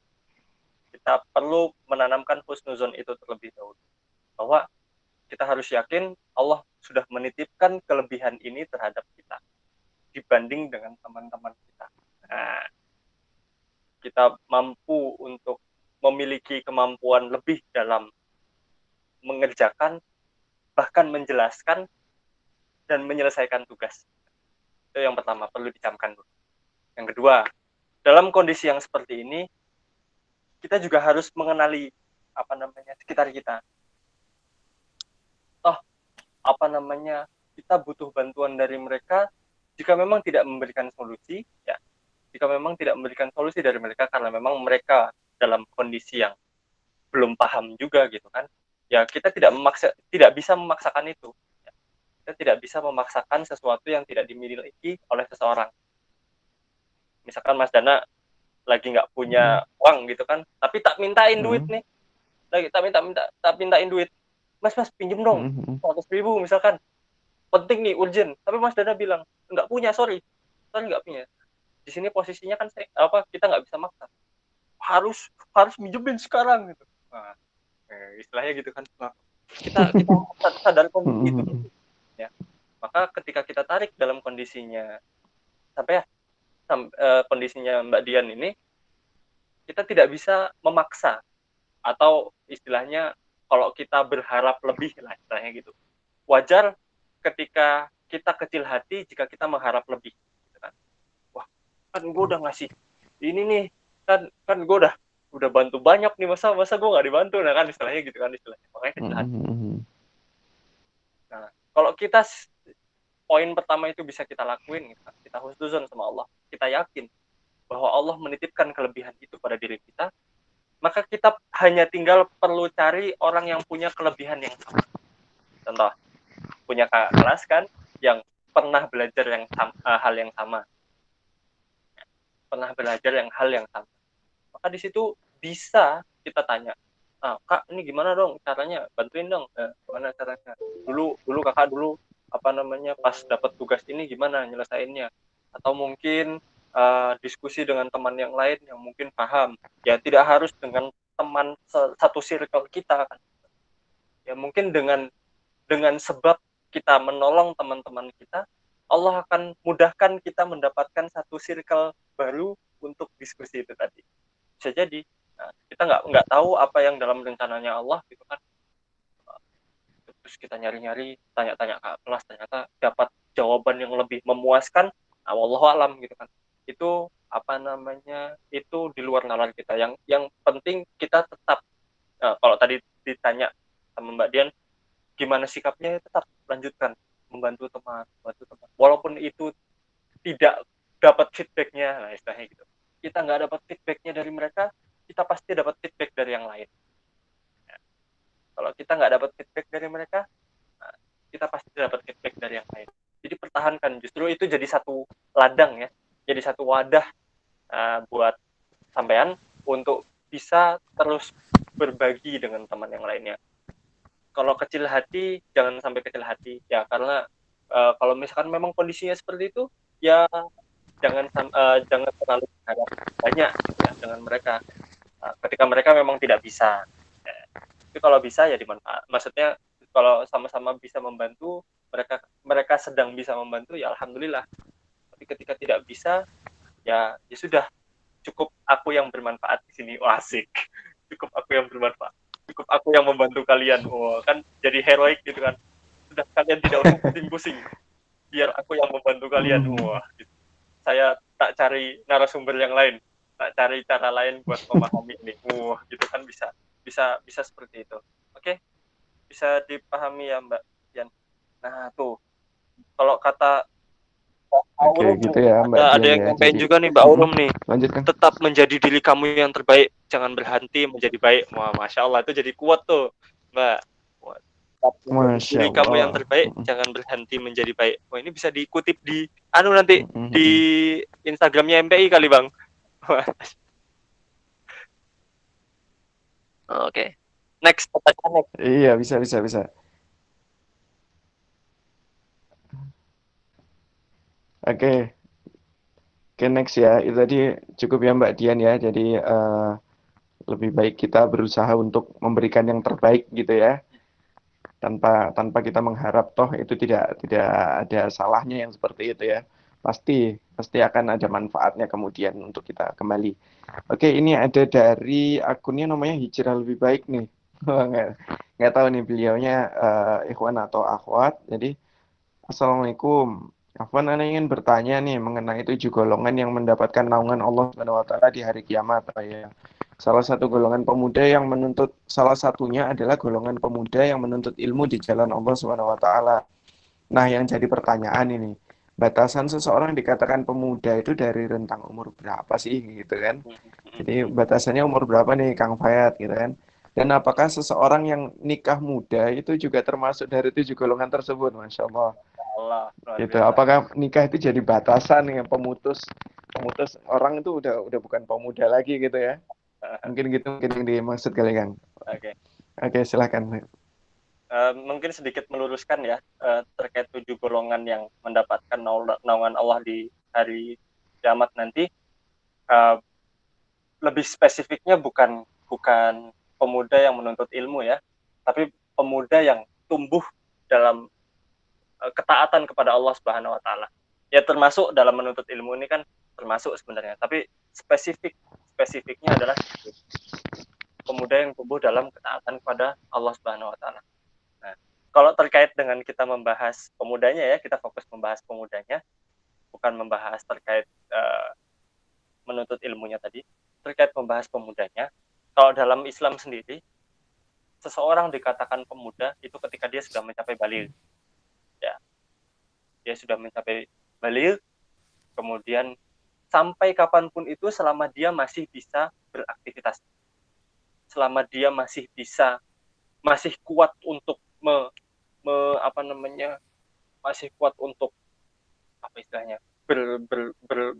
Kita perlu menanamkan husnuzon itu terlebih dahulu. Bahwa kita harus yakin Allah sudah menitipkan kelebihan ini terhadap kita dibanding dengan teman-teman kita. Nah, kita mampu untuk memiliki kemampuan lebih dalam mengerjakan, bahkan menjelaskan dan menyelesaikan tugas. Itu yang pertama, perlu dicamkan dulu. Yang kedua, dalam kondisi yang seperti ini, kita juga harus mengenali apa namanya sekitar kita. Toh, apa namanya kita butuh bantuan dari mereka jika memang tidak memberikan solusi, ya. Jika memang tidak memberikan solusi dari mereka karena memang mereka dalam kondisi yang belum paham juga gitu kan, ya kita tidak bisa memaksakan itu, ya. Kita tidak bisa memaksakan sesuatu yang tidak dimiliki oleh seseorang. Misalkan Mas Dana lagi nggak Mm-mm. punya uang gitu kan, tapi tak mintain duit Mm-mm. nih, lagi tak mintain duit, mas pinjem dong Mm-mm. 100.000 misalkan, penting nih urgent, tapi Mas Dana bilang nggak punya, sorry nggak punya. Di sini posisinya kan kita nggak bisa maksa, harus harus minjemin sekarang gitu. Nah, istilahnya gitu kan. Nah, kita sadar kondisi itu Mm-mm. ya. Maka ketika kita tarik dalam kondisinya sampai kondisinya Mbak Dian ini, kita tidak bisa memaksa, atau istilahnya kalau kita berharap lebih lah istilahnya gitu. Wajar ketika kita kecil hati jika kita mengharap lebih, gitu kan. Wah, kan gue udah ngasih ini nih, kan gue udah bantu banyak nih, masa gue nggak dibantu, nah kan istilahnya gitu kan, istilahnya makanya kecil hati. Nah, kalau kita poin pertama itu bisa kita lakuin, kita husnuzon sama Allah, kita yakin bahwa Allah menitipkan kelebihan itu pada diri kita, maka kita hanya tinggal perlu cari orang yang punya kelebihan yang sama. Contoh, punya kakak kelas kan yang pernah belajar hal yang sama, hal yang sama, maka di situ bisa kita tanya, kak ini gimana dong caranya, bantuin dong, gimana caranya, dulu kakak apa namanya pas dapat tugas ini gimana nyelesainnya, atau mungkin diskusi dengan teman yang lain yang mungkin paham, ya tidak harus dengan teman satu circle kita kan, ya mungkin dengan sebab kita menolong teman-teman kita, Allah akan mudahkan kita mendapatkan satu circle baru untuk diskusi itu tadi. Bisa jadi. Nah, kita nggak tahu apa yang dalam rencananya Allah gitu kan. Terus kita nyari-nyari, tanya-tanya ke kelas, ternyata dapat jawaban yang lebih memuaskan. Wallahu alam gitu kan. Itu apa namanya? Itu di luar nalar kita. Yang penting kita tetap, kalau tadi ditanya sama Mbak Dian, gimana sikapnya, tetap lanjutkan membantu teman, walaupun itu tidak dapat feedbacknya, nah istilahnya gitu, kita nggak dapat feedbacknya dari mereka, kita pasti dapat feedback dari yang lain. Nah, kalau kita nggak dapat feedback dari mereka, nah, kita pasti dapat feedback dari yang lain. Jadi pertahankan, justru itu jadi satu ladang ya, jadi satu wadah buat sampean untuk bisa terus berbagi dengan teman yang lainnya. Kalau kecil hati, jangan sampai kecil hati ya, karena kalau misalkan memang kondisinya seperti itu, ya jangan terlalu berharap banyak gitu ya dengan mereka, ketika mereka memang tidak bisa. Tapi kalau bisa ya dimanfaat, maksudnya kalau sama-sama bisa membantu, mereka sedang bisa membantu, ya alhamdulillah. Tapi ketika tidak bisa, ya sudah, cukup aku yang bermanfaat di sini. Oh, asik. Cukup aku yang bermanfaat, cukup aku yang membantu kalian. Kan jadi heroik gitu kan, sudah kalian tidak usah pusing-pusing, biar aku yang membantu kalian. Gitu. Saya tak cari narasumber yang lain, tak cari cara lain buat memahami ini. Gitu kan, bisa seperti itu. Oke, bisa dipahami ya Mbak Yan. Nah tuh, kalau kata Oke, Aurum gitu nih, ya Mbak ada Dian yang ya. nyampein Jadi, juga nih Mbak Aurum nih, lanjutkan. tetap menjadi diri kamu yang terbaik, jangan berhenti menjadi baik. Wah, Masya Allah, itu jadi kuat tuh Mbak. Tetap menjadi Masya diri kamu yang Allah. terbaik, jangan berhenti menjadi baik. Wah, ini bisa dikutip di nanti di Instagramnya MPI kali Bang. Oke. Next. Iya, bisa, bisa, bisa. Oke, oke, next ya. Itu tadi cukup ya Mbak Dian ya. Jadi lebih baik kita berusaha untuk memberikan yang terbaik gitu ya. Tanpa kita mengharap, toh itu tidak ada salahnya yang seperti itu ya. Pasti akan ada manfaatnya kemudian untuk kita kembali. Oke, ini ada dari akunnya namanya Hijrah Lebih Baik nih. Nggak tahu nih beliaunya ikhwan atau akhwat. Jadi Assalamualaikum. Afwan, Anda ingin bertanya nih mengenai 7 golongan yang mendapatkan naungan Allah Subhanahu wa taala di hari kiamat, ya. Salah satunya adalah golongan pemuda yang menuntut ilmu di jalan Allah Subhanahu wa taala. Nah, yang jadi pertanyaan ini, batasan seseorang dikatakan pemuda itu dari rentang umur berapa sih gitu kan? Jadi batasannya umur berapa nih Kang Fayat gitu kan? Dan apakah seseorang yang nikah muda itu juga termasuk dari 7 golongan tersebut? Masya Allah. Allah, luar Gitu. biasa. Apakah nikah itu jadi batasan yang pemutus pemutus orang itu udah bukan pemuda lagi gitu ya? Mungkin gitu mungkin yang dimaksud kali Kang. Oke. Oke, silakan. Mungkin sedikit meluruskan ya, terkait 7 golongan yang mendapatkan naungan Allah di hari kiamat nanti. Uh, Lebih spesifiknya bukan bukan pemuda yang menuntut ilmu ya, tapi pemuda yang tumbuh dalam ketaatan kepada Allah Subhanahu wa taala. ya termasuk dalam menuntut ilmu ini kan termasuk sebenarnya, tapi spesifiknya adalah pemuda yang tumbuh dalam ketaatan kepada Allah Subhanahu wa taala. Nah, kalau terkait dengan kita membahas pemudanya ya, kita fokus membahas pemudanya, bukan membahas terkait menuntut ilmunya tadi. Terkait membahas pemudanya, kalau dalam Islam sendiri, seseorang dikatakan pemuda itu ketika dia sudah mencapai baligh. Ya, dia sudah mencapai baligh, kemudian sampai kapanpun itu selama dia masih bisa beraktivitas, selama dia masih kuat untuk masih kuat untuk apa istilahnya ber, ber, ber,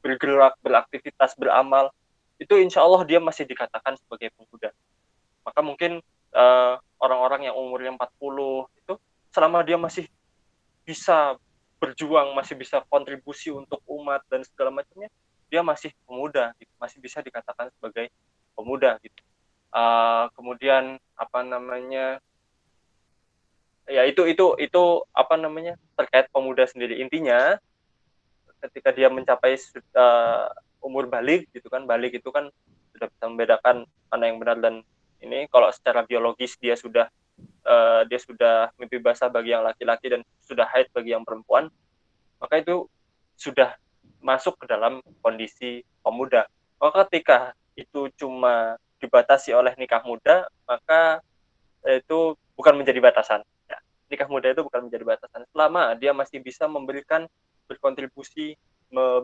bergerak, beraktivitas, beramal, itu insya Allah dia masih dikatakan sebagai pemuda. Maka mungkin orang-orang yang umurnya 40 itu selama dia masih bisa berjuang, masih bisa kontribusi untuk umat dan segala macamnya, dia masih pemuda, gitu. Masih bisa dikatakan sebagai pemuda gitu. Kemudian apa namanya, ya itu apa namanya, terkait pemuda sendiri. Intinya ketika dia mencapai umur balik gitu kan, balik itu kan sudah bisa membedakan mana yang benar dan ini. Kalau secara biologis dia sudah mimpi basah bagi yang laki-laki dan sudah haid bagi yang perempuan, maka itu sudah masuk ke dalam kondisi pemuda. Maka ketika itu cuma dibatasi oleh nikah muda, maka itu bukan menjadi batasan. Ya, nikah muda itu bukan menjadi batasan. Selama dia masih bisa berkontribusi,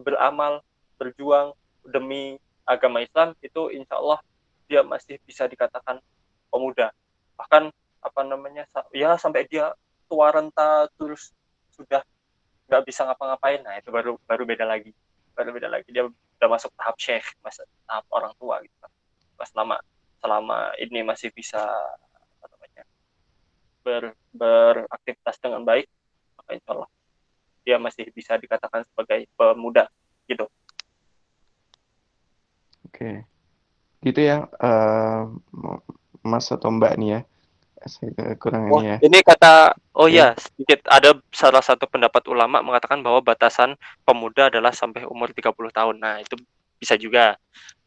beramal, berjuang demi agama Islam, itu insya Allah dia masih bisa dikatakan pemuda. Bahkan apa namanya, ya sampai dia tua renta terus sudah nggak bisa ngapa-ngapain, nah itu baru beda lagi, dia udah masuk tahap syekh, tahap orang tua gitu kan. selama selama ini masih bisa apa namanya, beraktivitas dengan baik, maka insya Allah dia masih bisa dikatakan sebagai pemuda gitu. Oke, gitu ya, Mas atau Mbak nih ya. Saya kurang ini Oh, ya. ini kata, oh Oke, ya, sedikit ada salah satu pendapat ulama mengatakan bahwa batasan pemuda adalah sampai umur 30 tahun. Nah, itu bisa juga.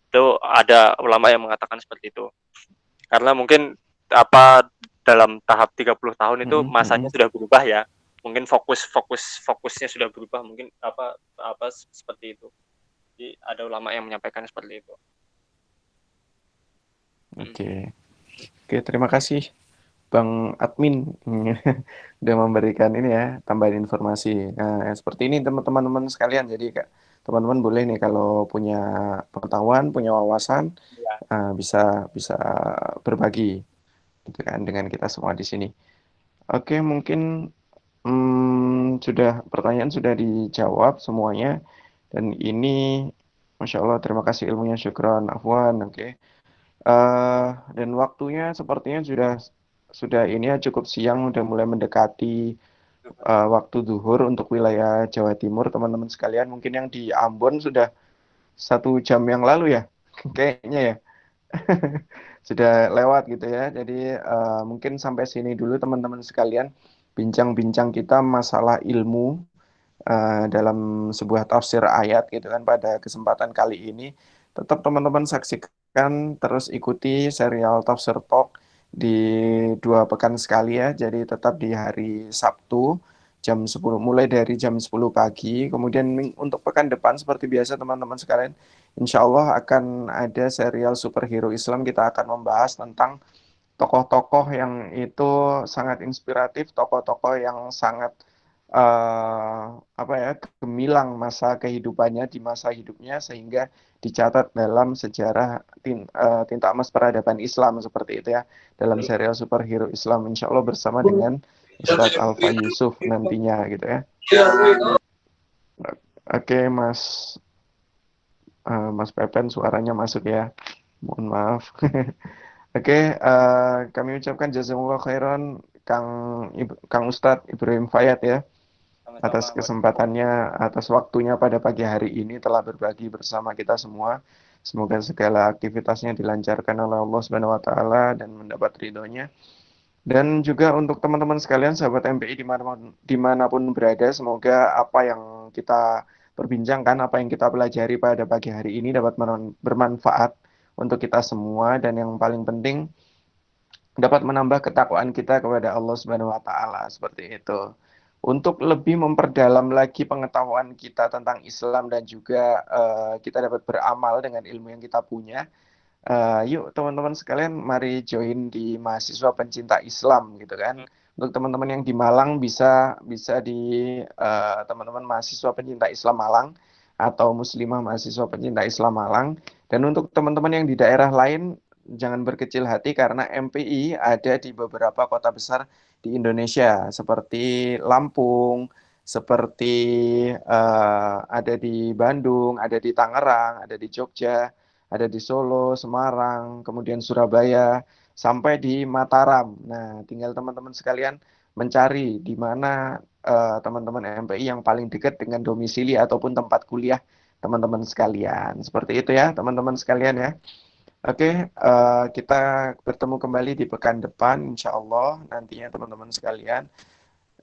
Itu ada ulama yang mengatakan seperti itu. Karena mungkin apa dalam tahap 30 tahun itu mm, masanya mm. sudah berubah ya. Mungkin fokusnya sudah berubah, mungkin apa apa seperti itu. Jadi ada ulama yang menyampaikan seperti itu. Hmm. Oke, oke, terima kasih Bang Admin udah memberikan ini ya, tambahan informasi. Nah, seperti ini teman-teman sekalian. Jadi Kak, teman-teman boleh nih kalau punya pengetahuan, punya wawasan, Ya. bisa bisa berbagi gitu kan dengan kita semua di sini. Oke, mungkin sudah pertanyaan sudah dijawab semuanya dan ini Masya Allah, terima kasih ilmunya, syukron, afwan, oke. Dan waktunya sepertinya sudah ini ya cukup siang, udah mulai mendekati waktu zuhur untuk wilayah Jawa Timur, teman-teman sekalian. Mungkin yang di Ambon sudah 1 jam yang lalu ya, kayaknya ya. Sudah lewat gitu ya. Jadi mungkin sampai sini dulu teman-teman sekalian, bincang-bincang kita masalah ilmu dalam sebuah tafsir ayat gitu kan pada kesempatan kali ini. Tetap teman-teman saksikan terus ikuti serial Tafsir Talk di 2 pekan sekali ya. Jadi tetap di hari Sabtu jam 10, mulai dari jam 10 pagi. Kemudian untuk pekan depan seperti biasa teman-teman sekalian, insya Allah akan ada serial superhero Islam. Kita akan membahas tentang tokoh-tokoh yang itu sangat inspiratif, tokoh-tokoh yang sangat apa ya, gemilang masa kehidupannya di masa hidupnya sehingga dicatat dalam sejarah tinta emas peradaban Islam seperti itu ya, dalam serial superhero Islam insya Allah bersama dengan Ustadz Alfa Yusuf nantinya gitu ya. Oke Mas Pepen suaranya masuk ya, mohon maaf. Oke, kami ucapkan jazakumullah khairan Kang Kang Ustadz Ibrahim Fayat ya, atas Sama-sama. kesempatannya, atas waktunya pada pagi hari ini telah berbagi bersama kita semua. Semoga segala aktivitasnya dilancarkan oleh Allah Subhanahu wa taala dan mendapat ridhonya. Dan juga untuk teman-teman sekalian, sahabat MPI dimanapun berada, semoga apa yang kita perbincangkan, apa yang kita pelajari pada pagi hari ini dapat bermanfaat untuk kita semua, dan yang paling penting dapat menambah ketakwaan kita kepada Allah Subhanahu wa taala, seperti itu. Untuk lebih memperdalam lagi pengetahuan kita tentang Islam dan juga kita dapat beramal dengan ilmu yang kita punya. Yuk teman-teman sekalian, mari join di mahasiswa pencinta Islam gitu kan. Untuk teman-teman yang di Malang bisa bisa di teman-teman mahasiswa pencinta Islam Malang atau muslimah mahasiswa pencinta Islam Malang. Dan untuk teman-teman yang di daerah lain, jangan berkecil hati karena MPI ada di beberapa kota besar di Indonesia seperti Lampung, seperti ada di Bandung, ada di Tangerang, ada di Jogja, ada di Solo, Semarang, kemudian Surabaya, sampai di Mataram. Nah, tinggal teman-teman sekalian mencari di mana teman-teman MPI yang paling dekat dengan domisili ataupun tempat kuliah teman-teman sekalian. Seperti itu ya, teman-teman sekalian ya. Oke, kita bertemu kembali di pekan depan, insya Allah nantinya teman-teman sekalian.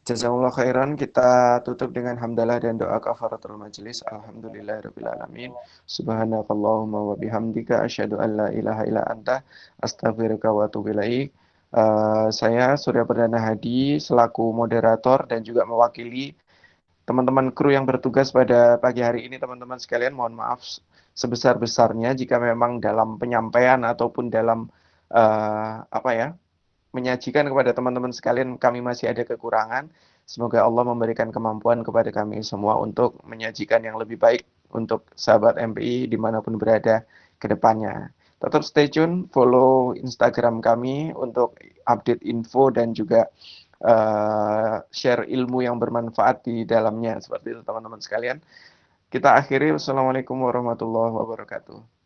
Jazakumullah khairan. Kita tutup dengan hamdalah dan doa kafaratul majelis. Alhamdulillahirabbil alamin. Subhanakallahumma wa bihamdika asyhadu an la ilaha illa anta astaghfiruka wa atubu ilaik. Saya Surya Perdana Hadi selaku moderator dan juga mewakili teman-teman kru yang bertugas pada pagi hari ini, teman-teman sekalian, mohon maaf sebesar-besarnya jika memang dalam penyampaian ataupun dalam apa ya, menyajikan kepada teman-teman sekalian kami masih ada kekurangan. Semoga Allah memberikan kemampuan kepada kami semua untuk menyajikan yang lebih baik untuk sahabat MPI dimanapun berada ke depannya. Tetap stay tune, follow Instagram kami untuk update info dan juga share ilmu yang bermanfaat di dalamnya. Seperti itu teman-teman sekalian. Kita akhiri. Wassalamualaikum warahmatullahi wabarakatuh.